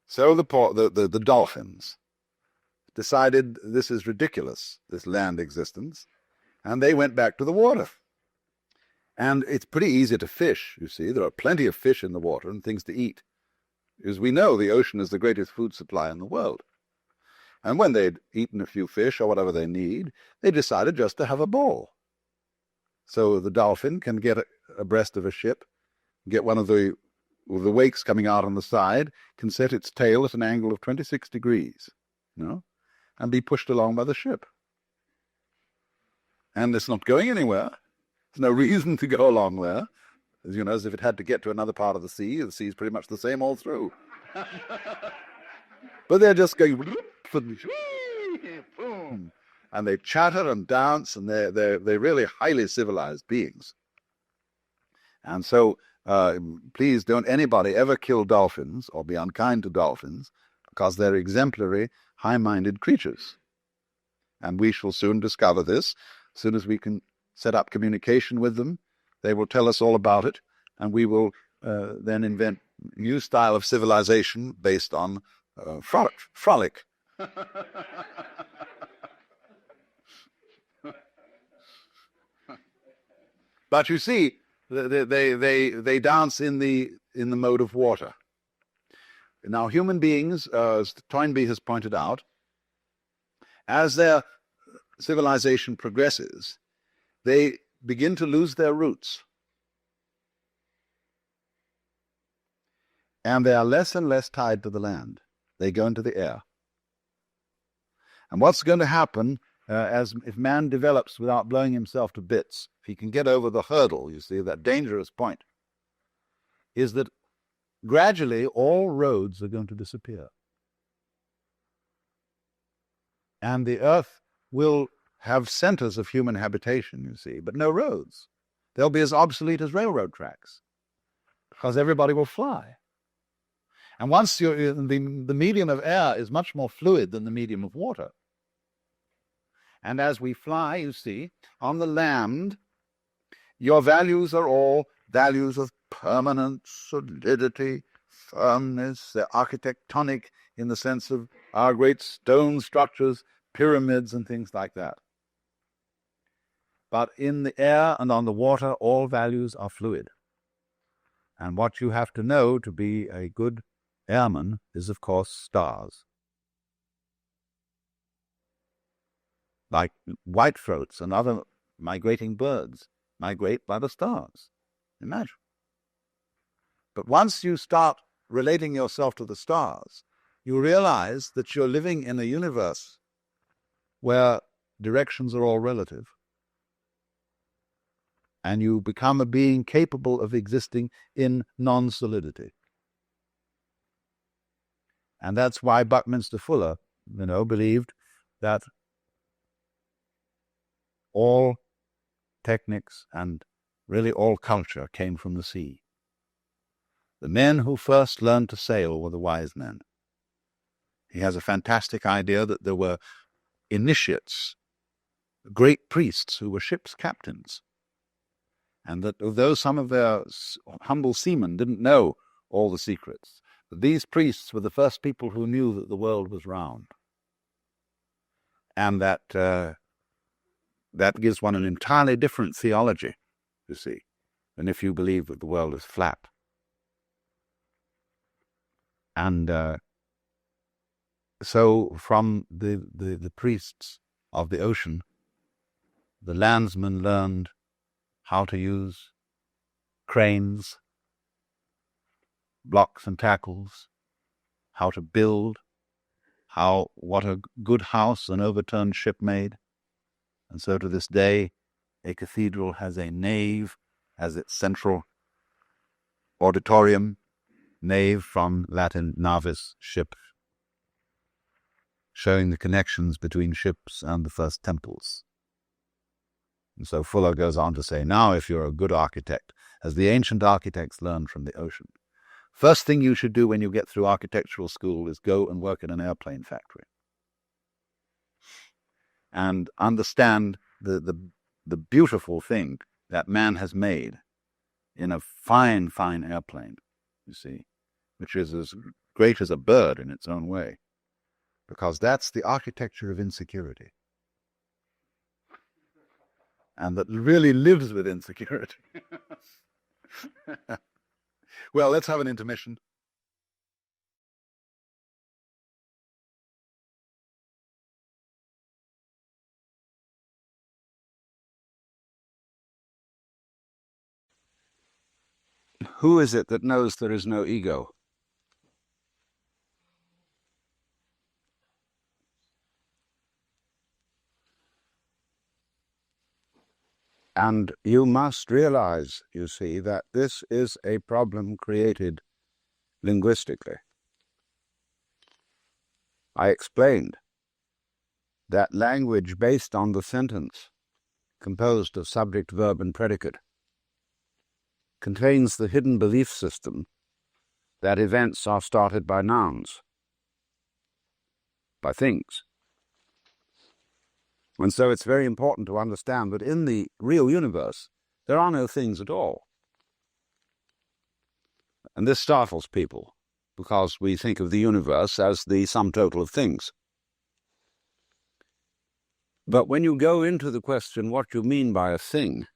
So the dolphins decided this is ridiculous, this land existence, and they went back to the water. And it's pretty easy to fish, you see. There are plenty of fish in the water and things to eat. As we know, the ocean is the greatest food supply in the world. And when they'd eaten a few fish or whatever they need, they decided just to have a ball. So the dolphin can get abreast of a ship, get one of the wakes coming out on the side, can set its tail at an angle of 26 degrees, and be pushed along by the ship. And it's not going anywhere. There's no reason to go along there. As if it had to get to another part of the sea is pretty much the same all through. But they're just going, boom, and they chatter and dance, and they're really highly civilized beings. And so, please don't anybody ever kill dolphins or be unkind to dolphins, because they're exemplary, high-minded creatures. And we shall soon discover this. As soon as we can set up communication with them, they will tell us all about it, and we will then invent a new style of civilization based on frolic. But you see, they dance in the mode of water. Now, human beings, as Toynbee has pointed out, as their civilization progresses, they begin to lose their roots. And they are less and less tied to the land. They go into the air. And what's going to happen as if man develops without blowing himself to bits, if he can get over the hurdle, you see, that dangerous point, is that gradually all roads are going to disappear. And the earth will have centers of human habitation, you see, but no roads. They'll be as obsolete as railroad tracks because everybody will fly. And once the medium of air is much more fluid than the medium of water. And as we fly, you see, on the land, your values are all values of permanence, solidity, firmness. They're architectonic in the sense of our great stone structures, pyramids and things like that. But in the air and on the water, all values are fluid. And what you have to know to be a good airman is, of course, stars. Like whitethroats and other migrating birds migrate by the stars. Imagine. But once you start relating yourself to the stars, you realize that you're living in a universe where directions are all relative. And you become a being capable of existing in non-solidity. And that's why Buckminster Fuller, believed that all techniques and really all culture came from the sea. The men who first learned to sail were the wise men. He has a fantastic idea that there were initiates, great priests who were ship's captains, and that although some of their humble seamen didn't know all the secrets, that these priests were the first people who knew that the world was round. And that gives one an entirely different theology, you see, than if you believe that the world is flat. And so from the priests of the ocean, the landsmen learned how to use cranes, blocks and tackles, how to build, what a good house an overturned ship made. And so to this day, a cathedral has a nave as its central auditorium, nave from Latin navis, ship, showing the connections between ships and the first temples. And so Fuller goes on to say, now if you're a good architect, as the ancient architects learned from the ocean, first thing you should do when you get through architectural school is go and work in an airplane factory and understand the beautiful thing that man has made in a fine, fine airplane, you see, which is as great as a bird in its own way, because that's the architecture of insecurity, and that really lives with insecurity. Well, let's have an intermission. Who is it that knows there is no ego? And you must realize, you see, that this is a problem created linguistically. I explained that language based on the sentence, composed of subject, verb, and predicate, contains the hidden belief system that events are started by nouns, by things. And so it's very important to understand that in the real universe, there are no things at all. And this startles people, because we think of the universe as the sum total of things. But when you go into the question, what you mean by a thing,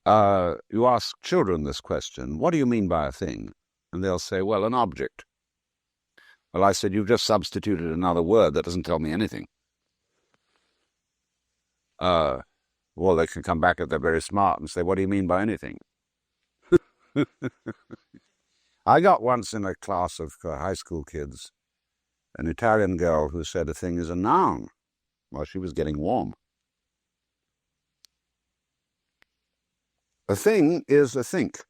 you ask children this question, what do you mean by a thing? And they'll say, well, an object. Well, I said, you've just substituted another word that doesn't tell me anything. Well, they can come back if they're very smart and say, what do you mean by anything? I got once in a class of high school kids an Italian girl who said a thing is a noun while she was getting warm. A thing is a think.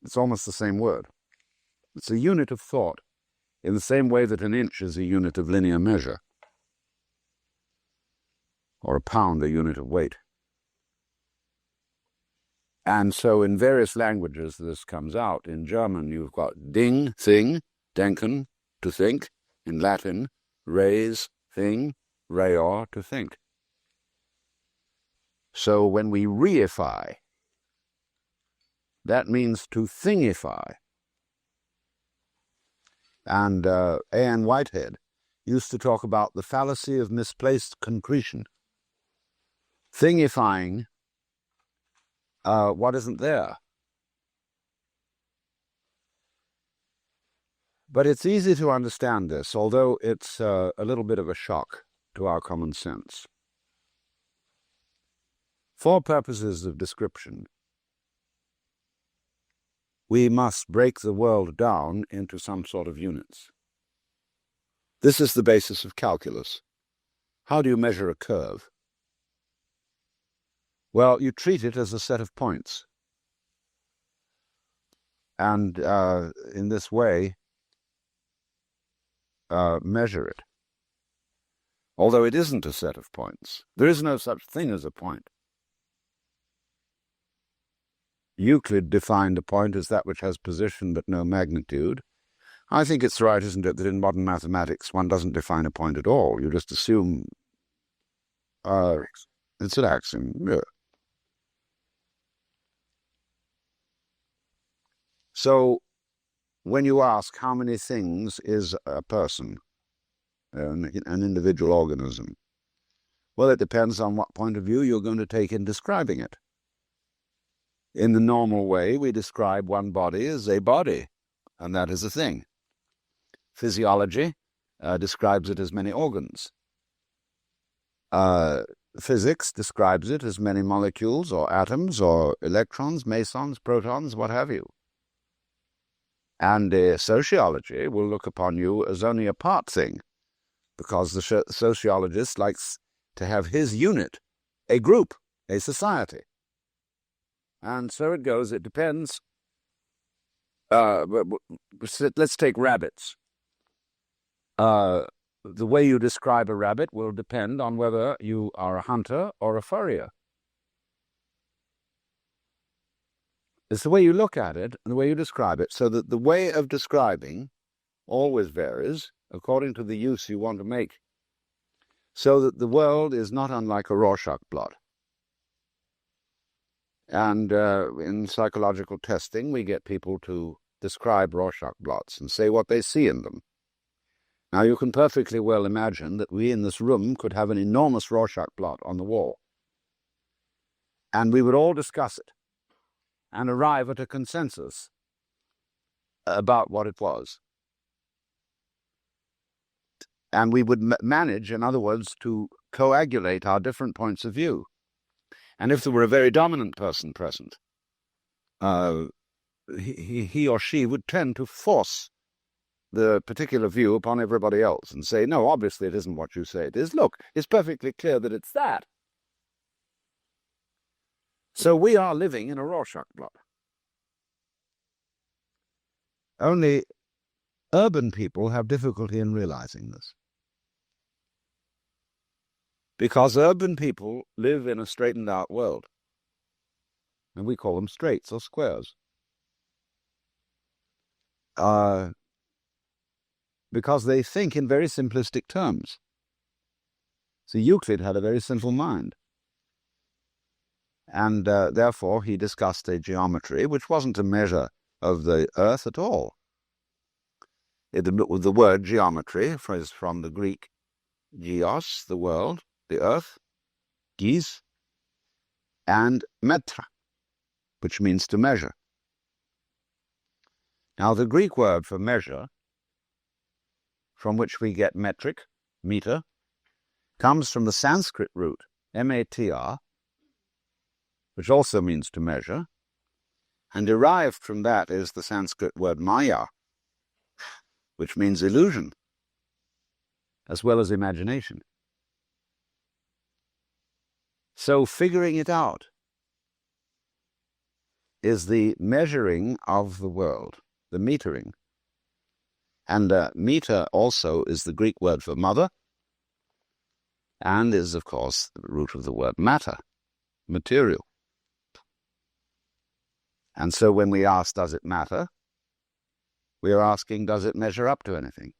It's almost the same word. It's a unit of thought, in the same way that an inch is a unit of linear measure, or a pound a unit of weight. And so in various languages this comes out. In German you've got Ding, thing, denken, to think. In Latin, res, thing, reor, to think. So when we reify, that means to thingify. And A.N. Whitehead used to talk about the fallacy of misplaced concretion. Thingifying what isn't there. But it's easy to understand this, although it's a little bit of a shock to our common sense. For purposes of description, we must break the world down into some sort of units. This is the basis of calculus. How do you measure a curve? Well, you treat it as a set of points. And in this way, measure it. Although it isn't a set of points. There is no such thing as a point. Euclid defined a point as that which has position but no magnitude. I think it's right, isn't it, that in modern mathematics one doesn't define a point at all. You just assume it's an axiom. Yeah. So when you ask how many things is a person, an individual organism, well, it depends on what point of view you're going to take in describing it. In the normal way, we describe one body as a body, and that is a thing. Physiology describes it as many organs. Physics describes it as many molecules or atoms or electrons, mesons, protons, what have you. And sociology will look upon you as only a part thing, because the sociologist likes to have his unit, a group, a society. And so it goes. It depends. Let's take rabbits. The way you describe a rabbit will depend on whether you are a hunter or a furrier. It's the way you look at it and the way you describe it, so that the way of describing always varies according to the use you want to make, so that the world is not unlike a Rorschach blot. And in psychological testing, we get people to describe Rorschach blots and say what they see in them. Now, you can perfectly well imagine that we in this room could have an enormous Rorschach blot on the wall, and we would all discuss it and arrive at a consensus about what it was. And we would manage, in other words, to coagulate our different points of view. And if there were a very dominant person present, he or she would tend to force the particular view upon everybody else and say, no, obviously it isn't what you say it is. Look, it's perfectly clear that it's that. So we are living in a Rorschach blot. Only urban people have difficulty in realizing this, because urban people live in a straightened out world, and we call them straights or squares. Because they think in very simplistic terms. So Euclid had a very simple mind. And therefore he discussed a geometry which wasn't a measure of the earth at all. The word geometry is from the Greek geos, the world, the earth, gis, and metra, which means to measure. Now the Greek word for measure, from which we get metric, meter, comes from the Sanskrit root, matr, which also means to measure, and derived from that is the Sanskrit word maya, which means illusion, as well as imagination. So figuring it out is the measuring of the world, the metering. And meter also is the Greek word for mother, and is, of course, the root of the word matter, material. And so when we ask, does it matter? We are asking, does it measure up to anything?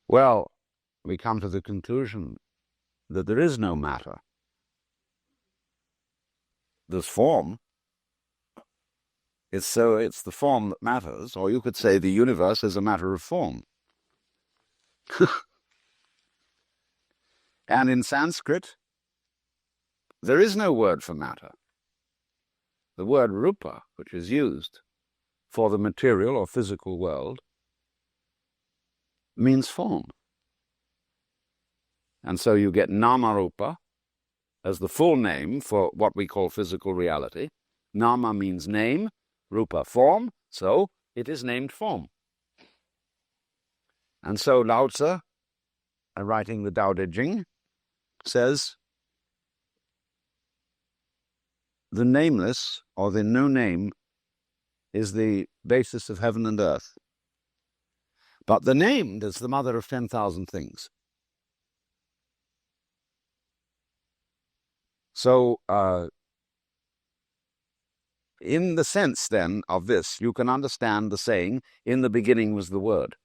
Well, we come to the conclusion that there is no matter. There's form. It's the form that matters, or you could say the universe is a matter of form. And in Sanskrit, there is no word for matter. The word rupa, which is used for the material or physical world, means form. And so you get nama-rupa as the full name for what we call physical reality. Nama means name, rupa form, so it is named form. And so Lao Tzu, writing the Tao Te Ching, says, the nameless, or the no name, is the basis of heaven and earth. But the named is the mother of 10,000 things. So, in the sense, then, of this, you can understand the saying, in the beginning was the Word.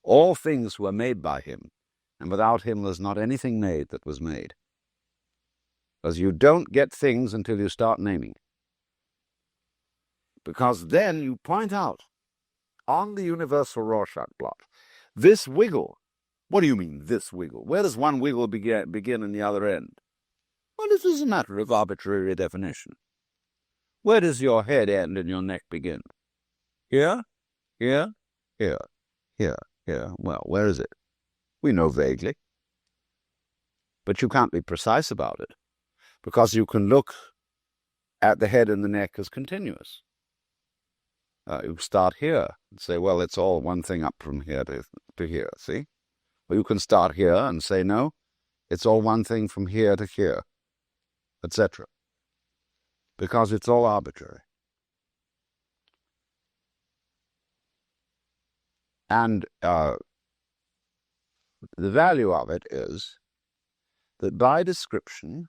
All things were made by him, and without him was not anything made that was made. Because you don't get things until you start naming. Because then you point out, on the universal Rorschach blot, this wiggle. What do you mean, this wiggle? Where does one wiggle begin and the other end? Well, this is a matter of arbitrary definition. Where does your head end and your neck begin? Here, here, here, here, here. Well, where is it? We know vaguely. But you can't be precise about it, because you can look at the head and the neck as continuous. You start here and say, well, it's all one thing up from here to here, see? Or you can start here and say, no, it's all one thing from here to here, etc. Because it's all arbitrary. And the value of it is that by description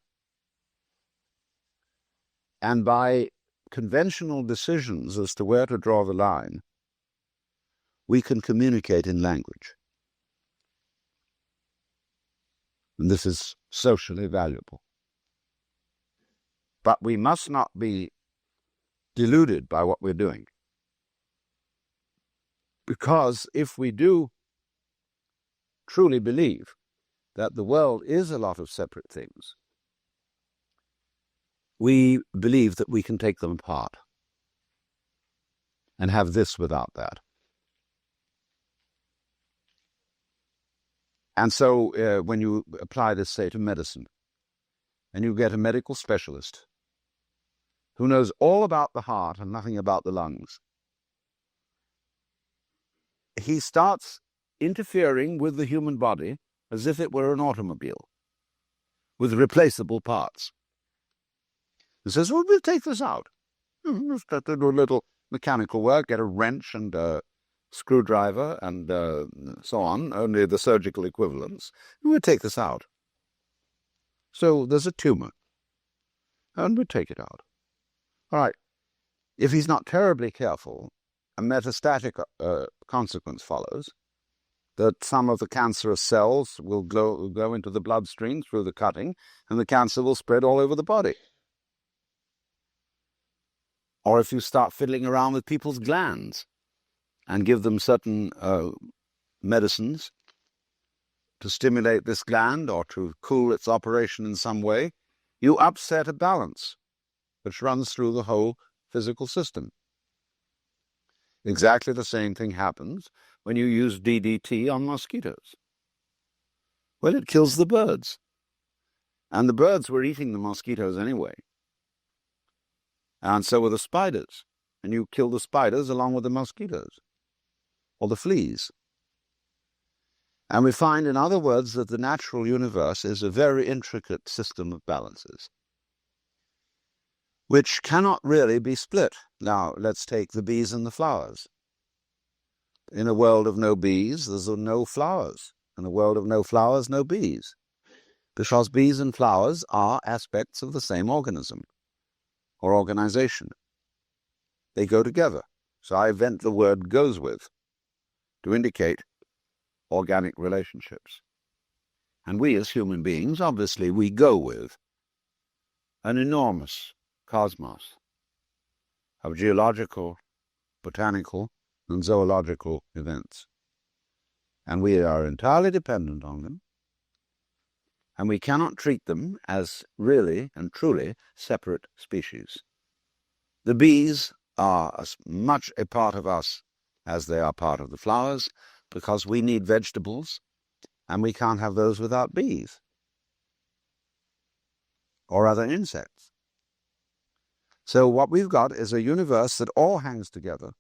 and by conventional decisions as to where to draw the line, we can communicate in language. And this is socially valuable. But we must not be deluded by what we're doing. Because if we do truly believe that the world is a lot of separate things, we believe that we can take them apart and have this without that. And so when you apply this, say, to medicine, and you get a medical specialist who knows all about the heart and nothing about the lungs, he starts interfering with the human body as if it were an automobile with replaceable parts. He says, well, we'll take this out. Just do a little mechanical work, get a wrench and a screwdriver and so on, only the surgical equivalents. We'll take this out. So there's a tumor, and we take it out. All right. If he's not terribly careful, a metastatic consequence follows, that some of the cancerous cells will go into the bloodstream through the cutting, and the cancer will spread all over the body. Or if you start fiddling around with people's glands and give them certain medicines to stimulate this gland or to cool its operation in some way, you upset a balance which runs through the whole physical system. Exactly the same thing happens when you use DDT on mosquitoes. Well, it kills the birds. And the birds were eating the mosquitoes anyway. And so were the spiders. and you kill the spiders along with the mosquitoes or the fleas. And we find, in other words, that the natural universe is a very intricate system of balances, which cannot really be split. Now, let's take the bees and the flowers. In a world of no bees, there's no flowers. In a world of no flowers, no bees. Because bees and flowers are aspects of the same organism or organization. They go together. So I invent the word goes with to indicate organic relationships. And we as human beings, obviously, we go with an enormous cosmos of geological, botanical, and zoological events. And we are entirely dependent on them. And we cannot treat them as really and truly separate species. The bees are as much a part of us as they are part of the flowers, because we need vegetables, and we can't have those without bees or other insects. So what we've got is a universe that all hangs together,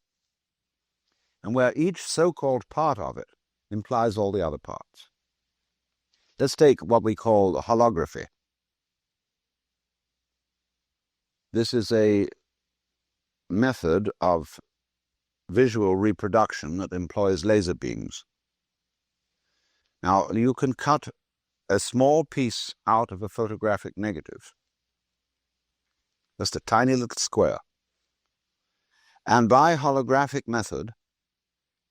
and where each so-called part of it implies all the other parts. Let's take what we call holography. This is a method of visual reproduction that employs laser beams. Now, you can cut a small piece out of a photographic negative, just a tiny little square. And by holographic method,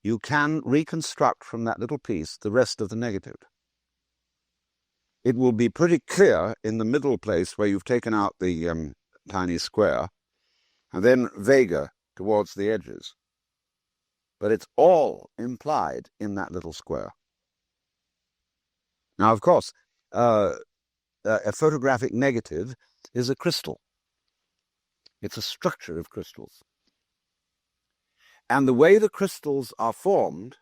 you can reconstruct from that little piece the rest of the negative. It will be pretty clear in the middle place where you've taken out the tiny square, and then vaguer towards the edges. But it's all implied in that little square. Now, of course, a photographic negative is a crystal. It's a structure of crystals. And the way the crystals are formed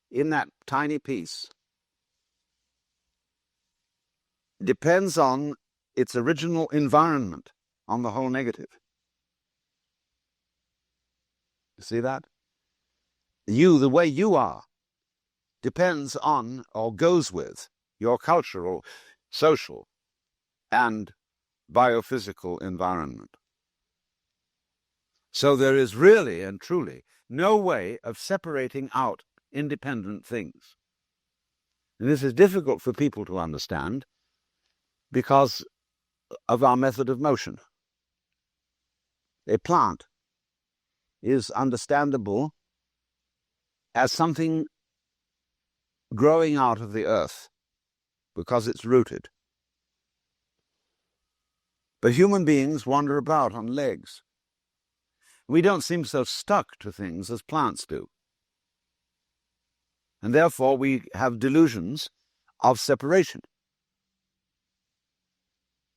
in that tiny piece depends on its original environment on the whole negative. You see that? You, the way you are, depends on or goes with your cultural, social, and biophysical environment. So there is really and truly no way of separating out independent things. And this is difficult for people to understand because of our method of motion. A plant is understandable as something growing out of the earth because it's rooted. But human beings wander about on legs. We don't seem so stuck to things as plants do. And therefore we have delusions of separation.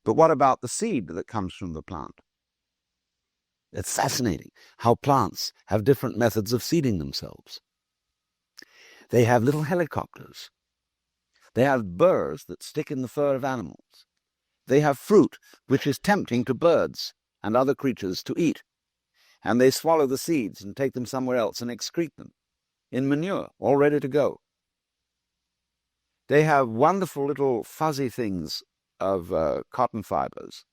But what about the seed that comes from the plant? It's fascinating how plants have different methods of seeding themselves. They have little helicopters. They have burrs that stick in the fur of animals. They have fruit which is tempting to birds and other creatures to eat. And they swallow the seeds and take them somewhere else and excrete them in manure, all ready to go. They have wonderful little fuzzy things of cotton fibers,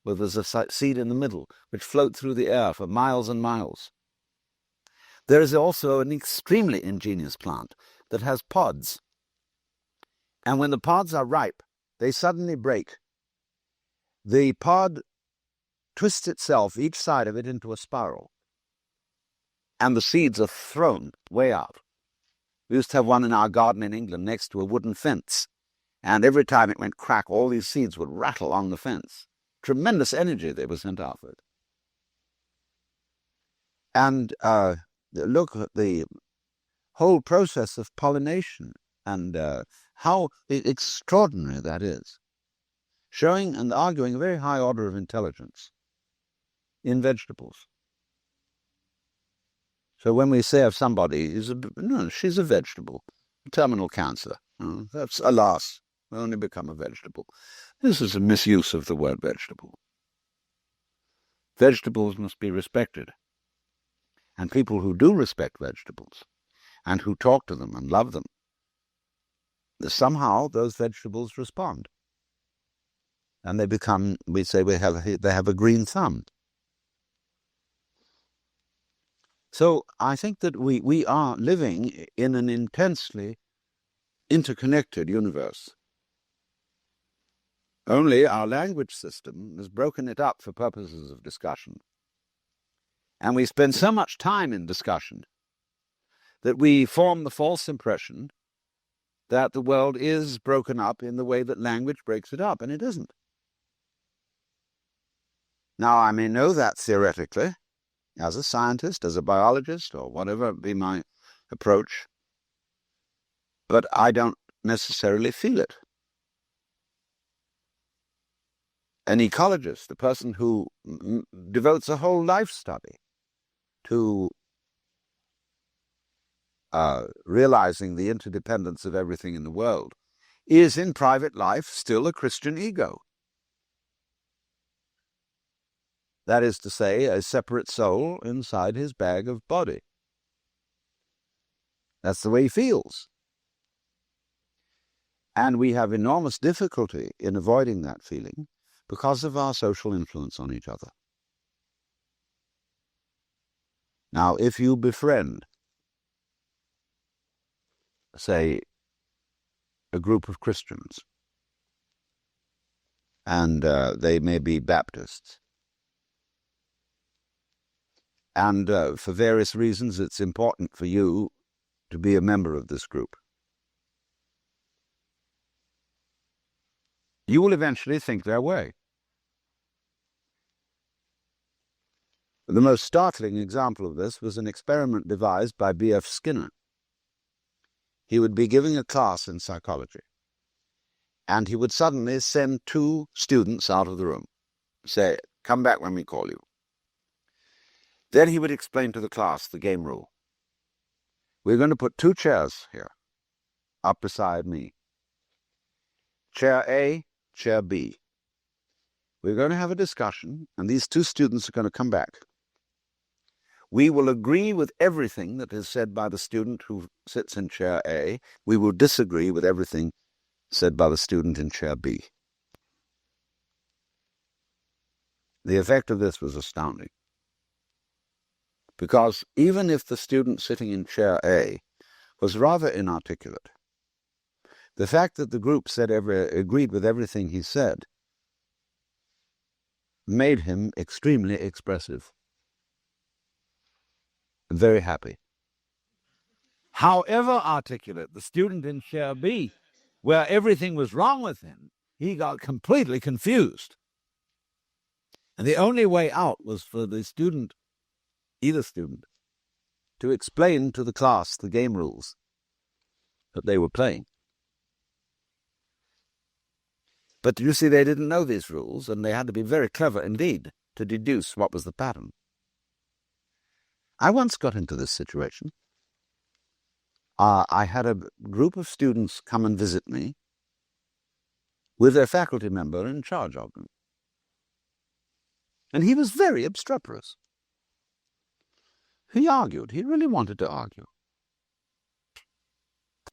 where there's a seed in the middle, which float through the air for miles and miles. There is also an extremely ingenious plant that has pods. And when the pods are ripe, they suddenly break. The pod twists itself, each side of it, into a spiral. And the seeds are thrown way out. We used to have one in our garden in England next to a wooden fence. And every time it went crack, all these seeds would rattle on the fence. Tremendous energy they were sent out with. And look at the whole process of pollination and how extraordinary that is. Showing and arguing a very high order of intelligence in vegetables. So when we say of somebody, she's a vegetable, terminal cancer, that's, alas, will only become a vegetable. This is a misuse of the word vegetable. Vegetables must be respected and people who do respect vegetables and who talk to them and love them, somehow those vegetables respond. And they become, we say they have a green thumb. So I think that we are living in an intensely interconnected universe. Only our language system has broken it up for purposes of discussion. And we spend so much time in discussion that we form the false impression that the world is broken up in the way that language breaks it up, and it isn't. Now, I may know that theoretically, as a scientist, as a biologist, or whatever be my approach, but I don't necessarily feel it. An ecologist, a person who devotes a whole life study to realizing the interdependence of everything in the world, is in private life still a Christian ego. That is to say, a separate soul inside his bag of body. That's the way he feels. And we have enormous difficulty in avoiding that feeling because of our social influence on each other. Now, if you befriend, say, a group of Christians, and they may be Baptists, and for various reasons it's important for you to be a member of this group, you will eventually think their way. The most startling example of this was an experiment devised by B.F. Skinner. He would be giving a class in psychology, and he would suddenly send two students out of the room, say, "Come back when we call you." Then he would explain to the class the game rule. We're going to put two chairs here, up beside me. Chair A, Chair B. We're going to have a discussion, and these two students are going to come back. We will agree with everything that is said by the student who sits in Chair A. We will disagree with everything said by the student in Chair B. The effect of this was astounding. Because even if the student sitting in Chair A was rather inarticulate, the fact that the group agreed with everything he said made him extremely expressive, very happy. However articulate the student in Chair B, where everything was wrong with him, he got completely confused. And the only way out was for the student, either student, to explain to the class the game rules that they were playing. But you see, they didn't know these rules, and they had to be very clever indeed to deduce what was the pattern. I once got into this situation. I had a group of students come and visit me with their faculty member in charge of them. And he was very obstreperous. He argued. He really wanted to argue.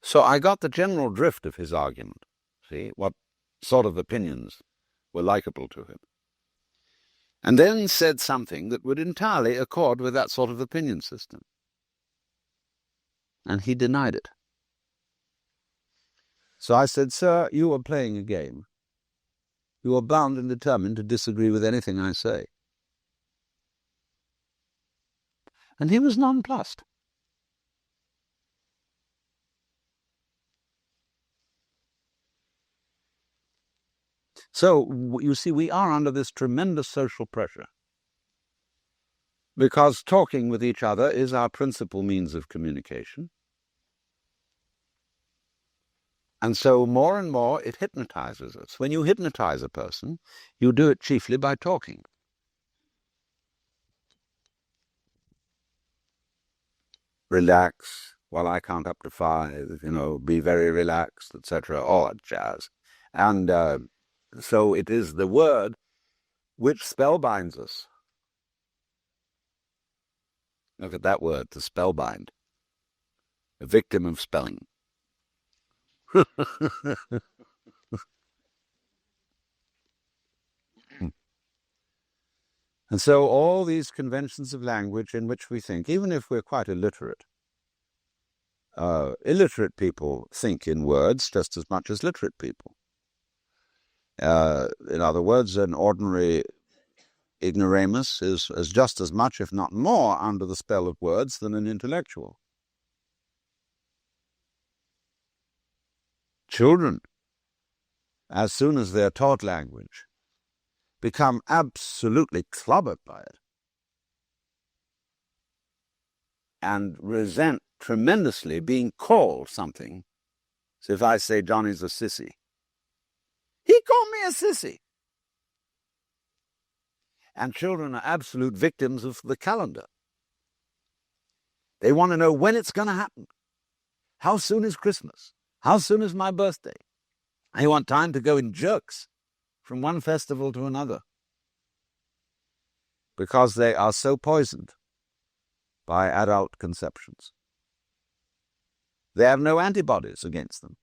So I got the general drift of his argument, see, what sort of opinions were likable to him, and then said something that would entirely accord with that sort of opinion system. And he denied it. So I said, "Sir, you are playing a game. You are bound and determined to disagree with anything I say." And he was nonplussed. So, you see, we are under this tremendous social pressure, because talking with each other is our principal means of communication. And so more and more it hypnotizes us. When you hypnotize a person, you do it chiefly by talking. Relax while I count up to 5, be very relaxed, etc., all that jazz. And so it is the word which spellbinds us. Look at that word, to spellbind. A victim of spelling. And so all these conventions of language in which we think, even if we're quite illiterate people think in words just as much as literate people. In other words, an ordinary ignoramus is just as much, if not more, under the spell of words than an intellectual. Children, as soon as they're taught language, become absolutely clobbered by it and resent tremendously being called something. So if I say Johnny's a sissy, he called me a sissy. And children are absolute victims of the calendar. They want to know when it's going to happen. How soon is Christmas? How soon is my birthday? They want time to go in jerks from one festival to another, because they are so poisoned by adult conceptions. They have no antibodies against them.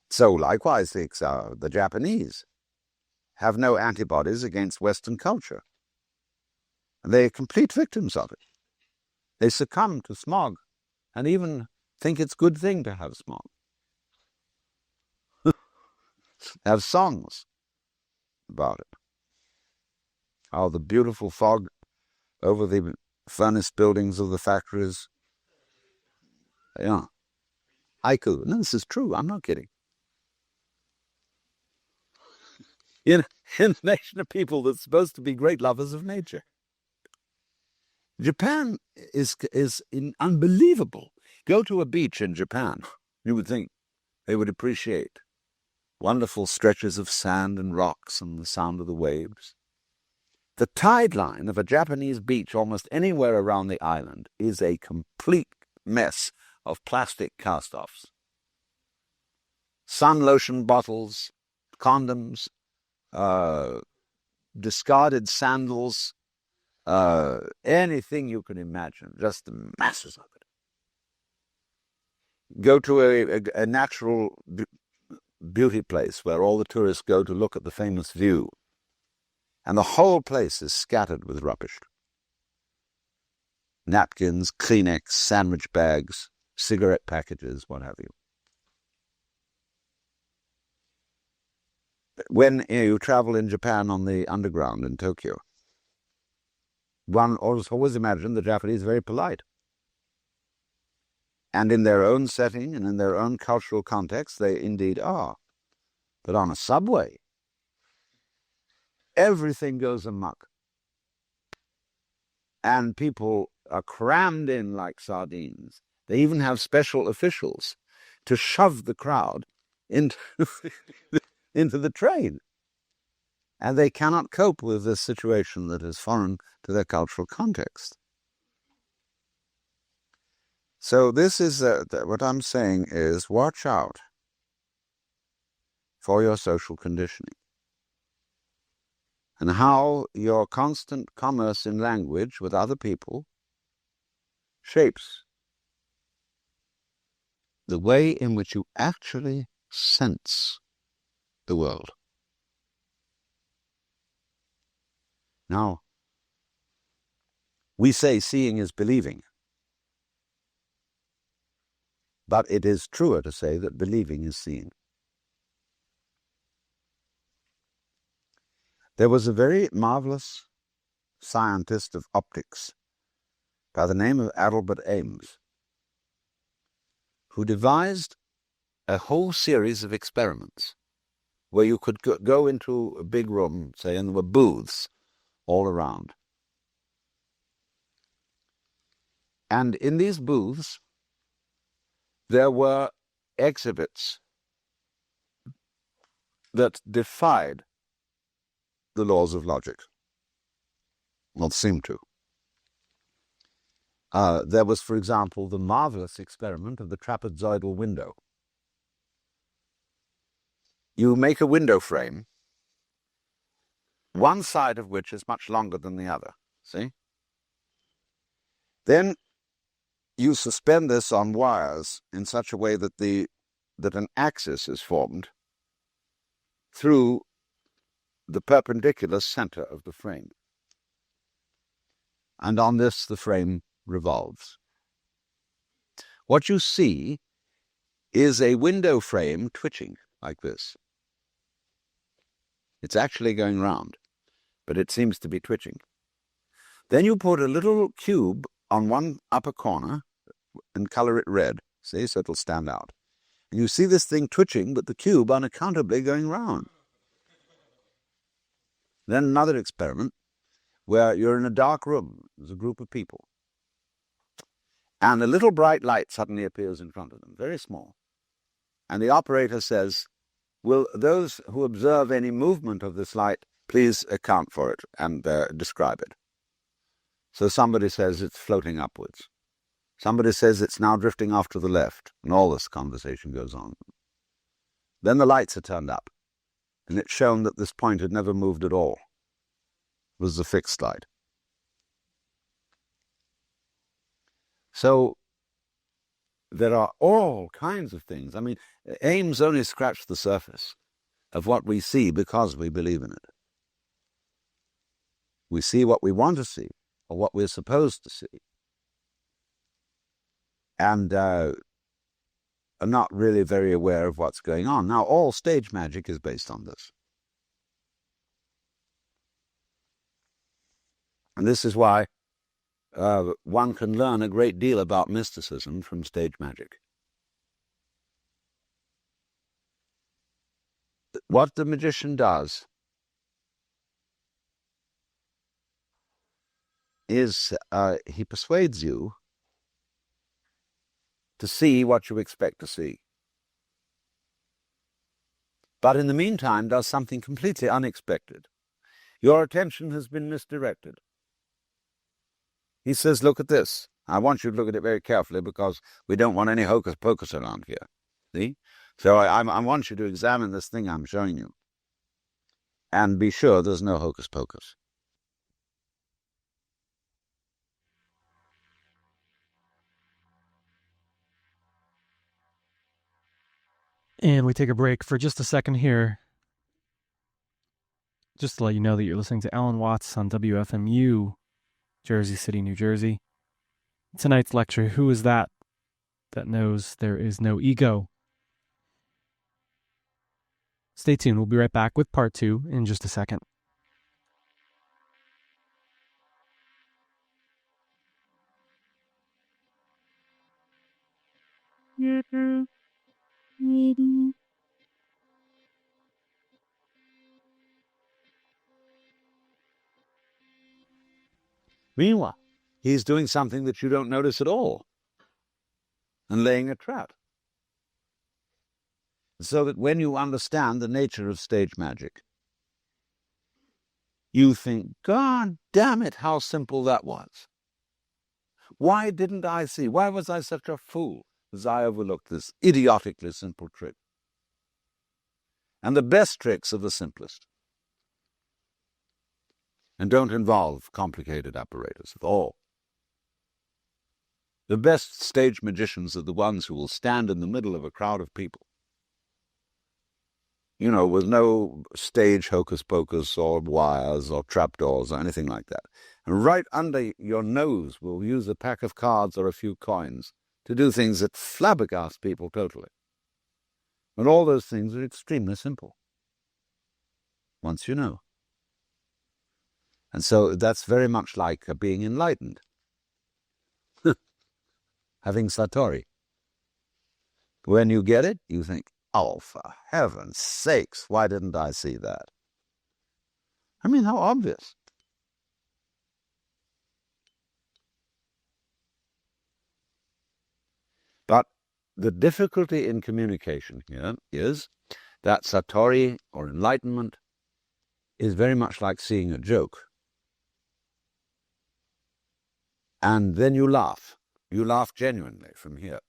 So likewise, the Japanese have no antibodies against Western culture. They're complete victims of it. They succumb to smog and even think it's a good thing to have smog. Have songs about it. How the beautiful fog over the furnace buildings of the factories. Yeah. Haiku. No, this is true. I'm not kidding. In a nation of people that's supposed to be great lovers of nature. Japan is unbelievable. Go to a beach in Japan. You would think they would appreciate wonderful stretches of sand and rocks and the sound of the waves. The tide line of a Japanese beach almost anywhere around the island is a complete mess of plastic cast-offs. Sun lotion bottles, condoms, discarded sandals, anything you can imagine, just the masses of it. Go to a natural beauty place where all the tourists go to look at the famous view, and the whole place is scattered with rubbish. Napkins, Kleenex, sandwich bags, cigarette packages, what have you. When you travel in Japan on the underground in Tokyo, one always imagine the Japanese very polite. And in their own setting and in their own cultural context, they indeed are. But on a subway, everything goes amok. And people are crammed in like sardines. They even have special officials to shove the crowd into, into the train. And they cannot cope with this situation that is foreign to their cultural context. So this is what I'm saying is, watch out for your social conditioning and how your constant commerce in language with other people shapes the way in which you actually sense the world. Now, we say seeing is believing. But it is truer to say that believing is seeing. There was a very marvelous scientist of optics by the name of Albert Ames, who devised a whole series of experiments where you could go into a big room, say, and there were booths all around. And in these booths, there were exhibits that defied the laws of logic. Well, seemed to. There was, for example, the marvelous experiment of the trapezoidal window. You make a window frame, one side of which is much longer than the other. See? Then you suspend this on wires in such a way that that an axis is formed through the perpendicular center of the frame. And on this, the frame revolves. What you see is a window frame twitching like this. It's actually going round, but it seems to be twitching. Then you put a little cube on one upper corner and color it red, see, so it'll stand out. And you see this thing twitching, but the cube unaccountably going round. Then another experiment where you're in a dark room. There's a group of people. And a little bright light suddenly appears in front of them, very small. And the operator says, will those who observe any movement of this light please account for it and describe it? So somebody says it's floating upwards. Somebody says it's now drifting off to the left, and all this conversation goes on. Then the lights are turned up, and it's shown that this point had never moved at all. It was the fixed light. So there are all kinds of things. I mean, Ames only scratched the surface of what we see because we believe in it. We see what we want to see, or what we're supposed to see, and are not really very aware of what's going on. Now, all stage magic is based on this. And this is why one can learn a great deal about mysticism from stage magic. What the magician does is he persuades you to see what you expect to see. But in the meantime does something completely unexpected. Your attention has been misdirected. He says, look at this. I want you to look at it very carefully because we don't want any hocus pocus around here. See? So I want you to examine this thing I'm showing you and be sure there's no hocus pocus. And we take a break for just a second here. Just to let you know that you're listening to Alan Watts on WFMU, Jersey City, New Jersey. Tonight's lecture, Who is that knows there is no ego? Stay tuned. We'll be right back with part 2 in just a second. Meanwhile, he's doing something that you don't notice at all and laying a trap. So that when you understand the nature of stage magic, you think, God damn it, how simple that was. Why didn't I see? Why was I such a fool as I overlooked this idiotically simple trick? And the best tricks are the simplest and don't involve complicated apparatus at all. The best stage magicians are the ones who will stand in the middle of a crowd of people, you know, with no stage hocus pocus or wires or trapdoors or anything like that. And right under your nose will use a pack of cards or a few coins to do things that flabbergast people totally. And all those things are extremely simple, once you know. And so that's very much like being enlightened, having Satori. When you get it, you think, oh, for heaven's sakes, why didn't I see that? I mean, how obvious. But the difficulty in communication here is that Satori, or enlightenment, is very much like seeing a joke. And then you laugh. You laugh genuinely from here.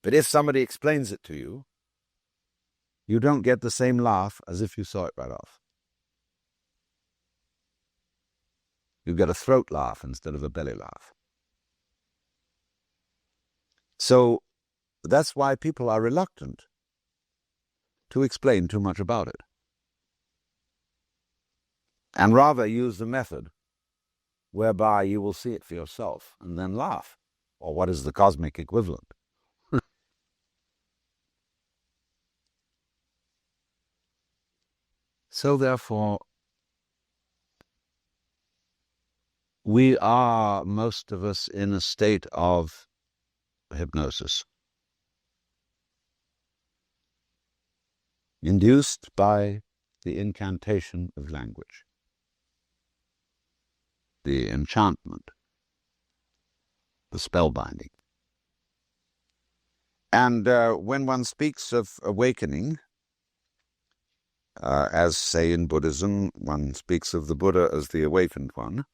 But if somebody explains it to you, you don't get the same laugh as if you saw it right off. You get a throat laugh instead of a belly laugh. So that's why people are reluctant to explain too much about it, and rather use the method whereby you will see it for yourself and then laugh, or what is the cosmic equivalent. So therefore, we are, most of us, in a state of hypnosis, induced by the incantation of language, the enchantment, the spellbinding. And when one speaks of awakening, as, say, in Buddhism, one speaks of the Buddha as the awakened one,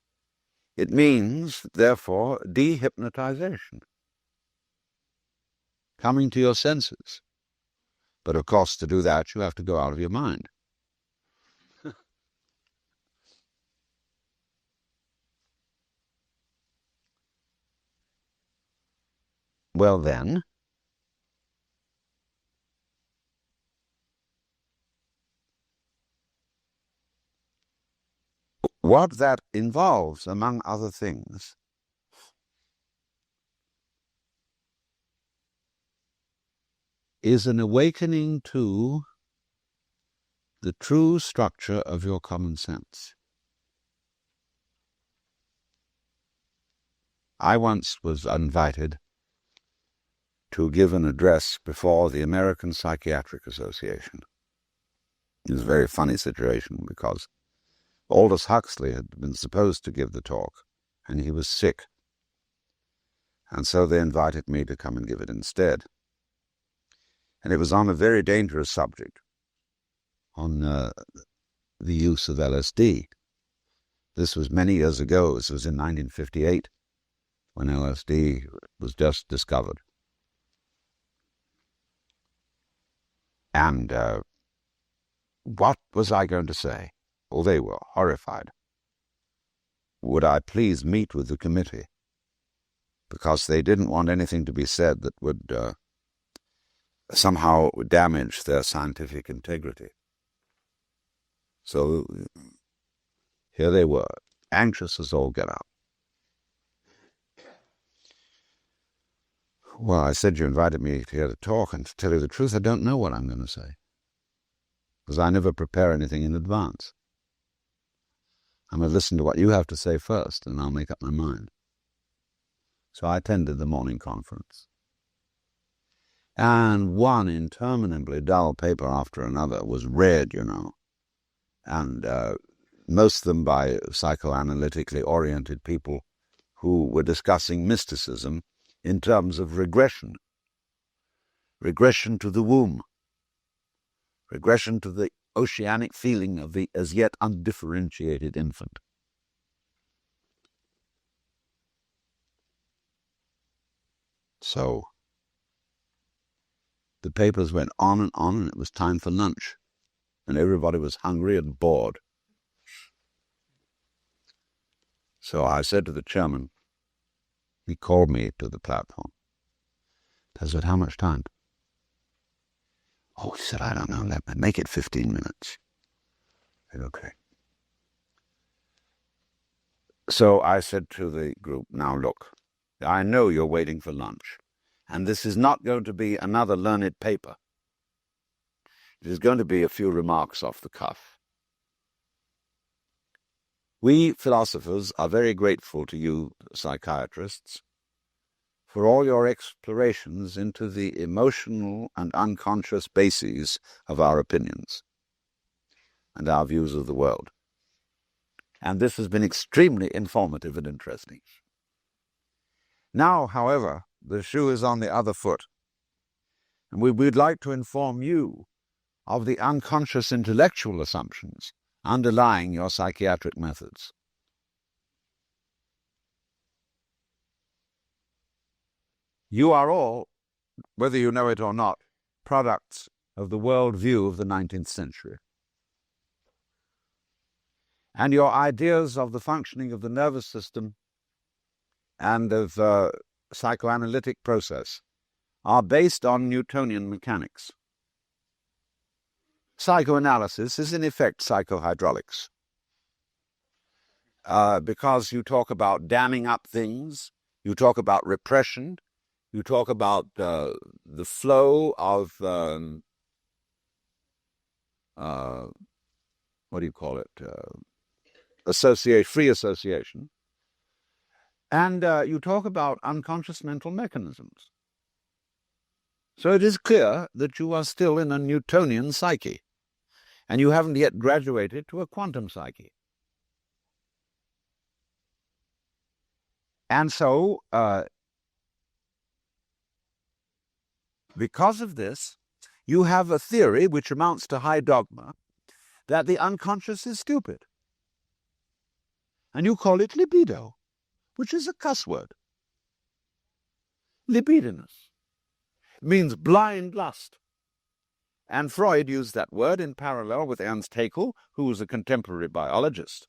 it means, therefore, dehypnotization, coming to your senses. But, of course, to do that, you have to go out of your mind. Well, then, what that involves, among other things, is an awakening to the true structure of your common sense. I once was invited to give an address before the American Psychiatric Association. It was a very funny situation because Aldous Huxley had been supposed to give the talk, and he was sick. And so they invited me to come and give it instead. And it was on a very dangerous subject, on the use of LSD. This was many years ago. This was in 1958, when LSD was just discovered. And what was I going to say? Well, they were horrified. Would I please meet with the committee? Because they didn't want anything to be said that would somehow damage their scientific integrity. So here they were, anxious as all get out. Well, I said you invited me here to talk, and to tell you the truth, I don't know what I'm going to say, because I never prepare anything in advance. I'm going to listen to what you have to say first, and I'll make up my mind. So I attended the morning conference. And one interminably dull paper after another was read, and most of them by psychoanalytically oriented people who were discussing mysticism in terms of regression to the womb, regression to the oceanic feeling of the as yet undifferentiated infant. So the papers went on, and it was time for lunch, and everybody was hungry and bored. So I said to the chairman, he called me to the platform. I said, how much time? Oh, he said, I don't know, make it 15 minutes. I said, okay. So I said to the group, now look, I know you're waiting for lunch, and this is not going to be another learned paper. It is going to be a few remarks off the cuff. We philosophers are very grateful to you psychiatrists for all your explorations into the emotional and unconscious bases of our opinions and our views of the world. And this has been extremely informative and interesting. Now, however, the shoe is on the other foot, and we'd like to inform you of the unconscious intellectual assumptions underlying your psychiatric methods. You are all, whether you know it or not, products of the world view of the 19th century. And your ideas of the functioning of the nervous system and of psychoanalytic process are based on Newtonian mechanics. Psychoanalysis is in effect psychohydraulics, because you talk about damming up things, you talk about repression, you talk about the flow of what do you call it? Free association. And you talk about unconscious mental mechanisms. So it is clear that you are still in a Newtonian psyche, and you haven't yet graduated to a quantum psyche. And so, because of this, you have a theory which amounts to high dogma that the unconscious is stupid. And you call it libido, which is a cuss word. Libidinous means blind lust. And Freud used that word in parallel with Ernst Haeckel, who was a contemporary biologist,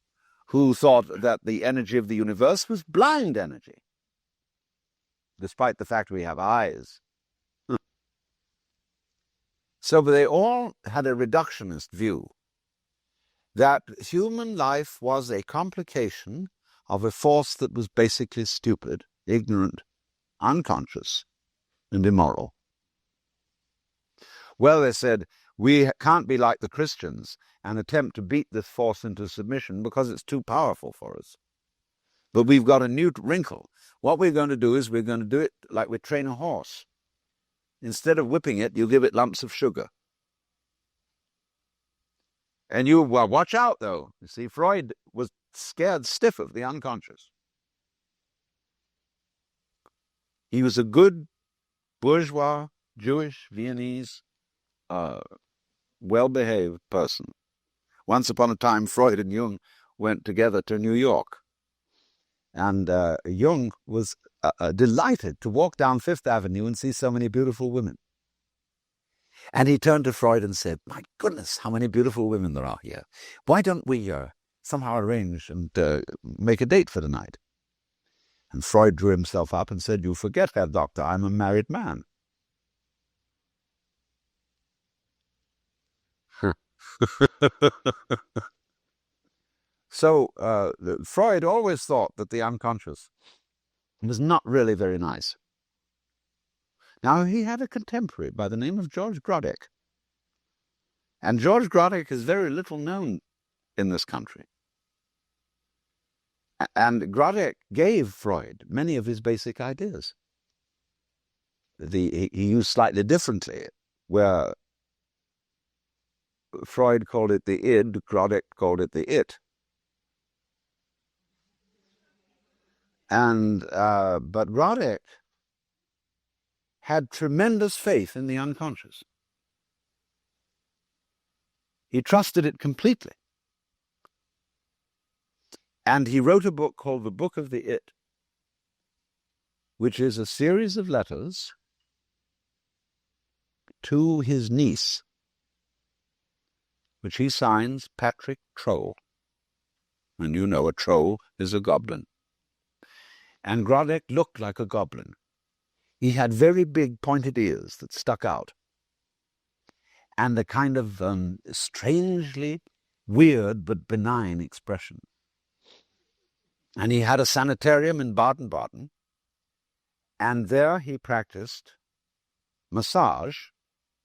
who thought that the energy of the universe was blind energy, despite the fact we have eyes. So they all had a reductionist view that human life was a complication of a force that was basically stupid, ignorant, unconscious, and immoral. Well, they said, we can't be like the Christians and attempt to beat this force into submission because it's too powerful for us. But we've got a new wrinkle. What we're going to do is we're going to do it like we train a horse. Instead of whipping it, you give it lumps of sugar. And you, well, watch out, though. You see, Freud was scared stiff of the unconscious. He was a good bourgeois, Jewish, Viennese, well-behaved person. Once upon a time, Freud and Jung went together to New York. And Jung was delighted to walk down Fifth Avenue and see so many beautiful women. And he turned to Freud and said, "My goodness, how many beautiful women there are here. Why don't we somehow arrange and make a date for tonight?" And Freud drew himself up and said, "You forget, Herr Doctor, I'm a married man." So Freud always thought that the unconscious was not really very nice. Now, he had a contemporary by the name of George Grodek. And George Grodek is very little known in this country. And Grodek gave Freud many of his basic ideas. He used slightly differently, where Freud called it the id, Grodek called it the it. And but Grodek had tremendous faith in the unconscious. He trusted it completely. And he wrote a book called The Book of the It, which is a series of letters to his niece, which he signs Patrick Troll. And you know a troll is a goblin. And Grodek looked like a goblin. He had very big pointed ears that stuck out, and a kind of strangely weird but benign expression. And he had a sanitarium in Baden-Baden, and there he practiced massage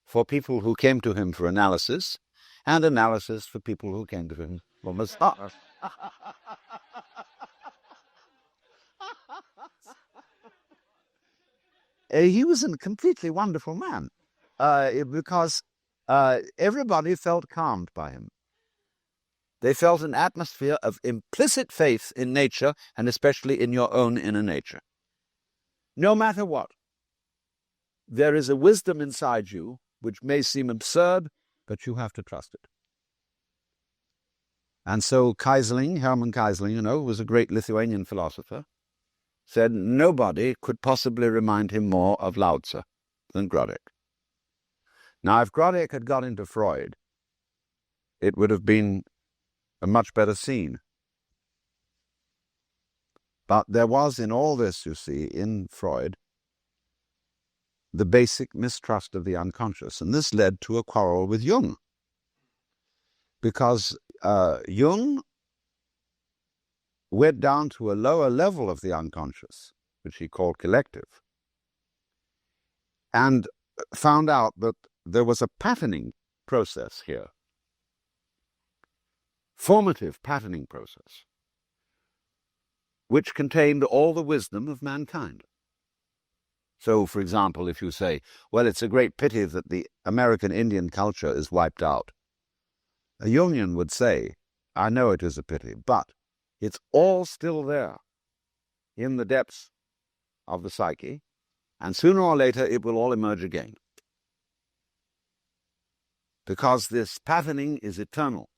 for people who came to him for analysis, and analysis for people who came to him for massage. He was a completely wonderful man, because everybody felt calmed by him. They felt an atmosphere of implicit faith in nature, and especially in your own inner nature. No matter what, there is a wisdom inside you which may seem absurd, but you have to trust it. And so Hermann Kaisling, was a great Lithuanian philosopher, said nobody could possibly remind him more of Lao Tzu than Grodek. Now, if Grodek had got into Freud, it would have been much better seen. But there was in all this, you see, in Freud, the basic mistrust of the unconscious. And this led to a quarrel with Jung. Because Jung went down to a lower level of the unconscious, which he called collective, and found out that there was a patterning process here, formative patterning process, which contained all the wisdom of mankind. So, for example, if you say, well, it's a great pity that the American Indian culture is wiped out, a Jungian would say, I know it is a pity, but it's all still there in the depths of the psyche, and sooner or later it will all emerge again. Because this patterning is eternal.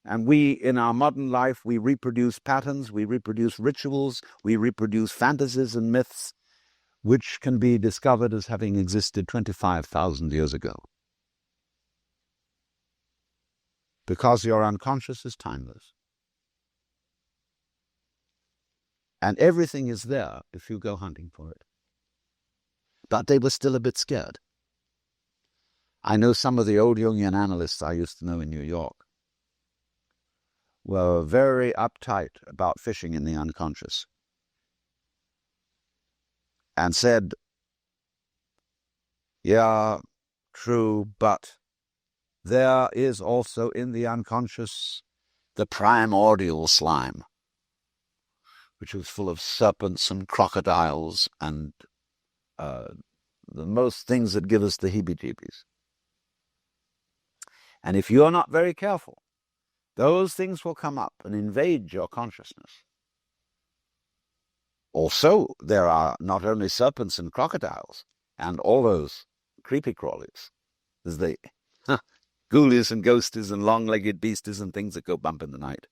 And we, in our modern life, we reproduce patterns, we reproduce rituals, we reproduce fantasies and myths, which can be discovered as having existed 25,000 years ago. Because your unconscious is timeless. And everything is there if you go hunting for it. But they were still a bit scared. I know some of the old Jungian analysts I used to know in New York were very uptight about fishing in the unconscious and said, yeah, true, but there is also in the unconscious the primordial slime, which was full of serpents and crocodiles and the most things that give us the heebie-jeebies. And if you're not very careful, those things will come up and invade your consciousness. Also, there are not only serpents and crocodiles and all those creepy crawlies, as the ghoulies and ghosties and long-legged beasties and things that go bump in the night.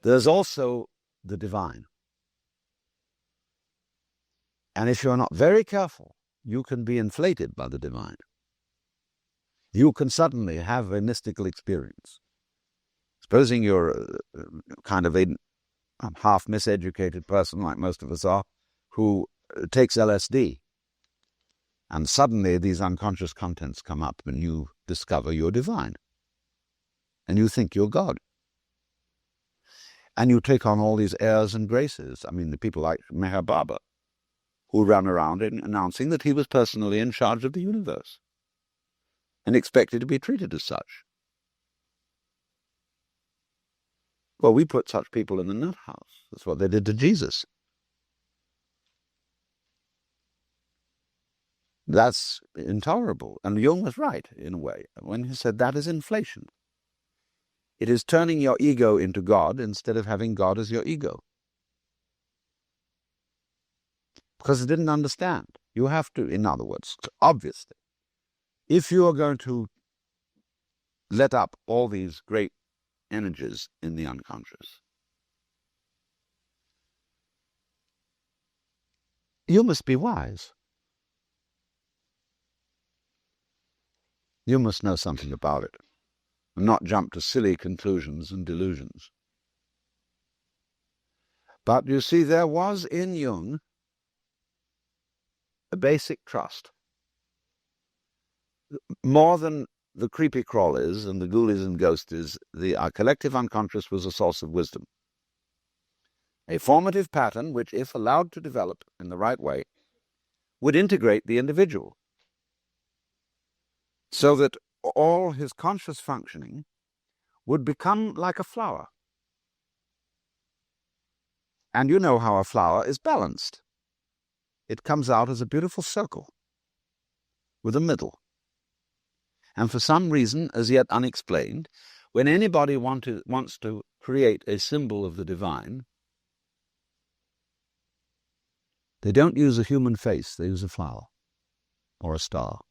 There's also the divine. And if you're not very careful, you can be inflated by the divine. You can suddenly have a mystical experience. Supposing you're kind of a half miseducated person, like most of us are, who takes LSD, and suddenly these unconscious contents come up and you discover you're divine. And you think you're God. And you take on all these airs and graces. I mean, the people like Meher Baba, who ran around announcing that he was personally in charge of the universe and expected to be treated as such. Well, we put such people in the nut house. That's what they did to Jesus. That's intolerable. And Jung was right, in a way, when he said that is inflation. It is turning your ego into God instead of having God as your ego. Because it didn't understand. You have to, in other words, obviously, if you are going to let up all these great energies in the unconscious, you must be wise. You must know something about it, and not jump to silly conclusions and delusions. But you see, there was in Jung a basic trust. More than the creepy crawlies and the ghoulies and ghosties, our collective unconscious was a source of wisdom. A formative pattern which, if allowed to develop in the right way, would integrate the individual, so that all his conscious functioning would become like a flower. And you know how a flower is balanced. It comes out as a beautiful circle with a middle. And for some reason, as yet unexplained, when anybody wants to create a symbol of the divine, they don't use a human face, they use a flower or a star.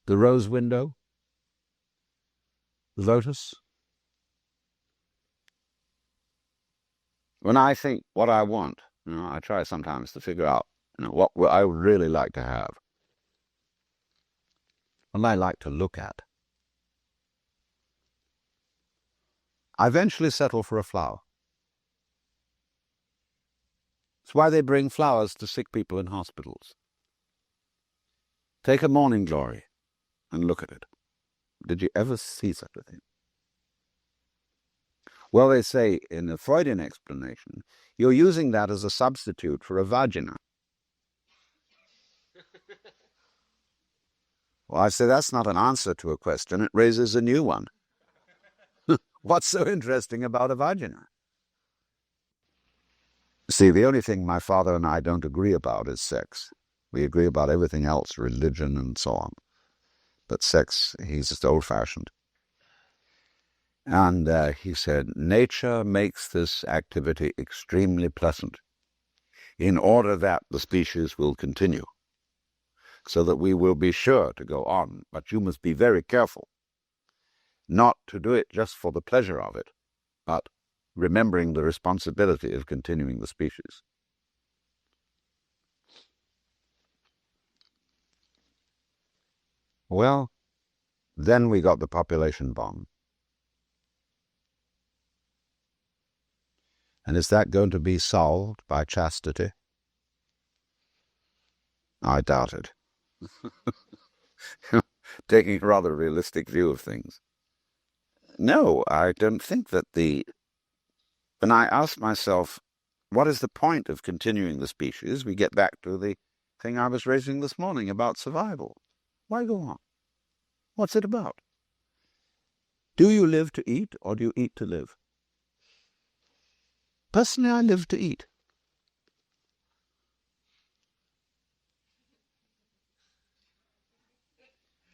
The rose window, the lotus. When I think what I want, I try sometimes to figure out what I would really like to have. And I like to look at. I eventually settle for a flower. It's why they bring flowers to sick people in hospitals. Take a morning glory and look at it. Did you ever see such a thing? Well, they say in the Freudian explanation, you're using that as a substitute for a vagina. Well, I say that's not an answer to a question. It raises a new one. What's so interesting about a vagina? See, the only thing my father and I don't agree about is sex. We agree about everything else, religion and so on. But sex, he's just old-fashioned. And he said, nature makes this activity extremely pleasant in order that the species will continue, so that we will be sure to go on. But you must be very careful not to do it just for the pleasure of it, but remembering the responsibility of continuing the species. Well, then we got the population bomb. And is that going to be solved by chastity? I doubt it. Taking a rather realistic view of things. No, I don't think that when I ask myself, what is the point of continuing the species, we get back to the thing I was raising this morning about survival. Why go on? What's it about? Do you live to eat, or do you eat to live? Personally, I live to eat.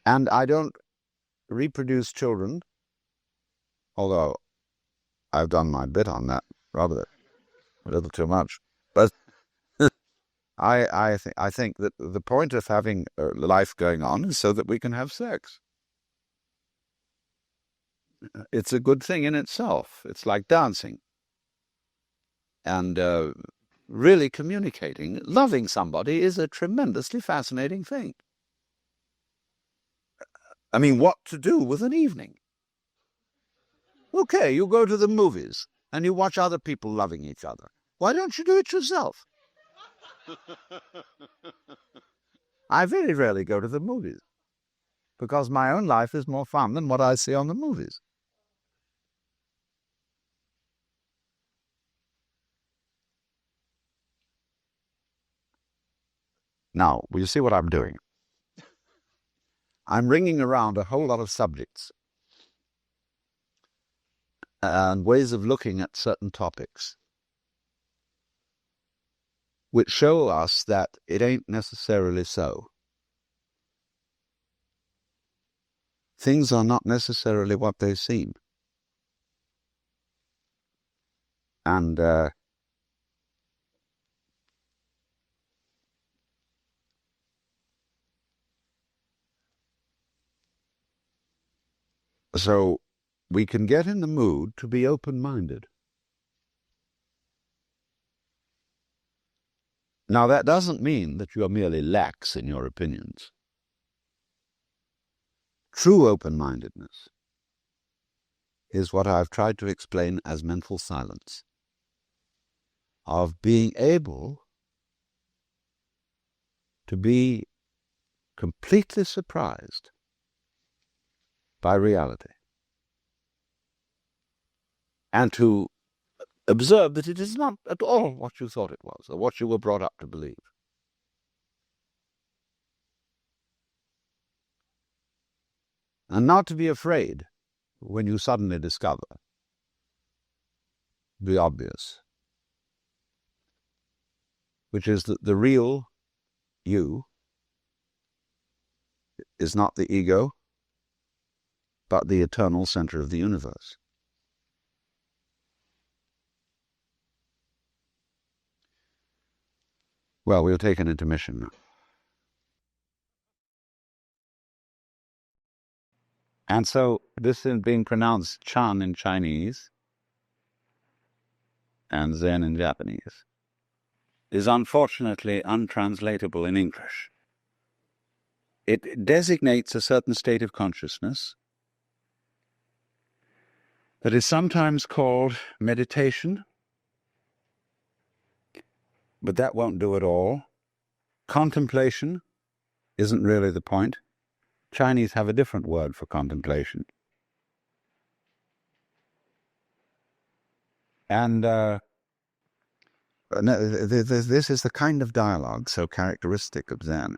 And I don't reproduce children, although I've done my bit on that, rather a little too much. But I think that the point of having life going on is so that we can have sex. It's a good thing in itself. It's like dancing. And really communicating, loving somebody is a tremendously fascinating thing. I mean, what to do with an evening? Okay, you go to the movies and you watch other people loving each other. Why don't you do it yourself? I very rarely go to the movies because my own life is more fun than what I see on the movies. Now, will you see what I'm doing? I'm ringing around a whole lot of subjects and ways of looking at certain topics, which show us that it ain't necessarily so. Things are not necessarily what they seem. And so we can get in the mood to be open-minded. Now, that doesn't mean that you are merely lax in your opinions. True open-mindedness is what I've tried to explain as mental silence, of being able to be completely surprised by reality and to observe that it is not at all what you thought it was or what you were brought up to believe. And not to be afraid when you suddenly discover the obvious, which is that the real you is not the ego, but the eternal center of the universe. Well, we'll take an intermission now. And so this is being pronounced Chan in Chinese and Zen in Japanese, is unfortunately untranslatable in English. It designates a certain state of consciousness that is sometimes called meditation, but that won't do it all. Contemplation isn't really the point. Chinese have a different word for contemplation. And this is the kind of dialogue so characteristic of Zen.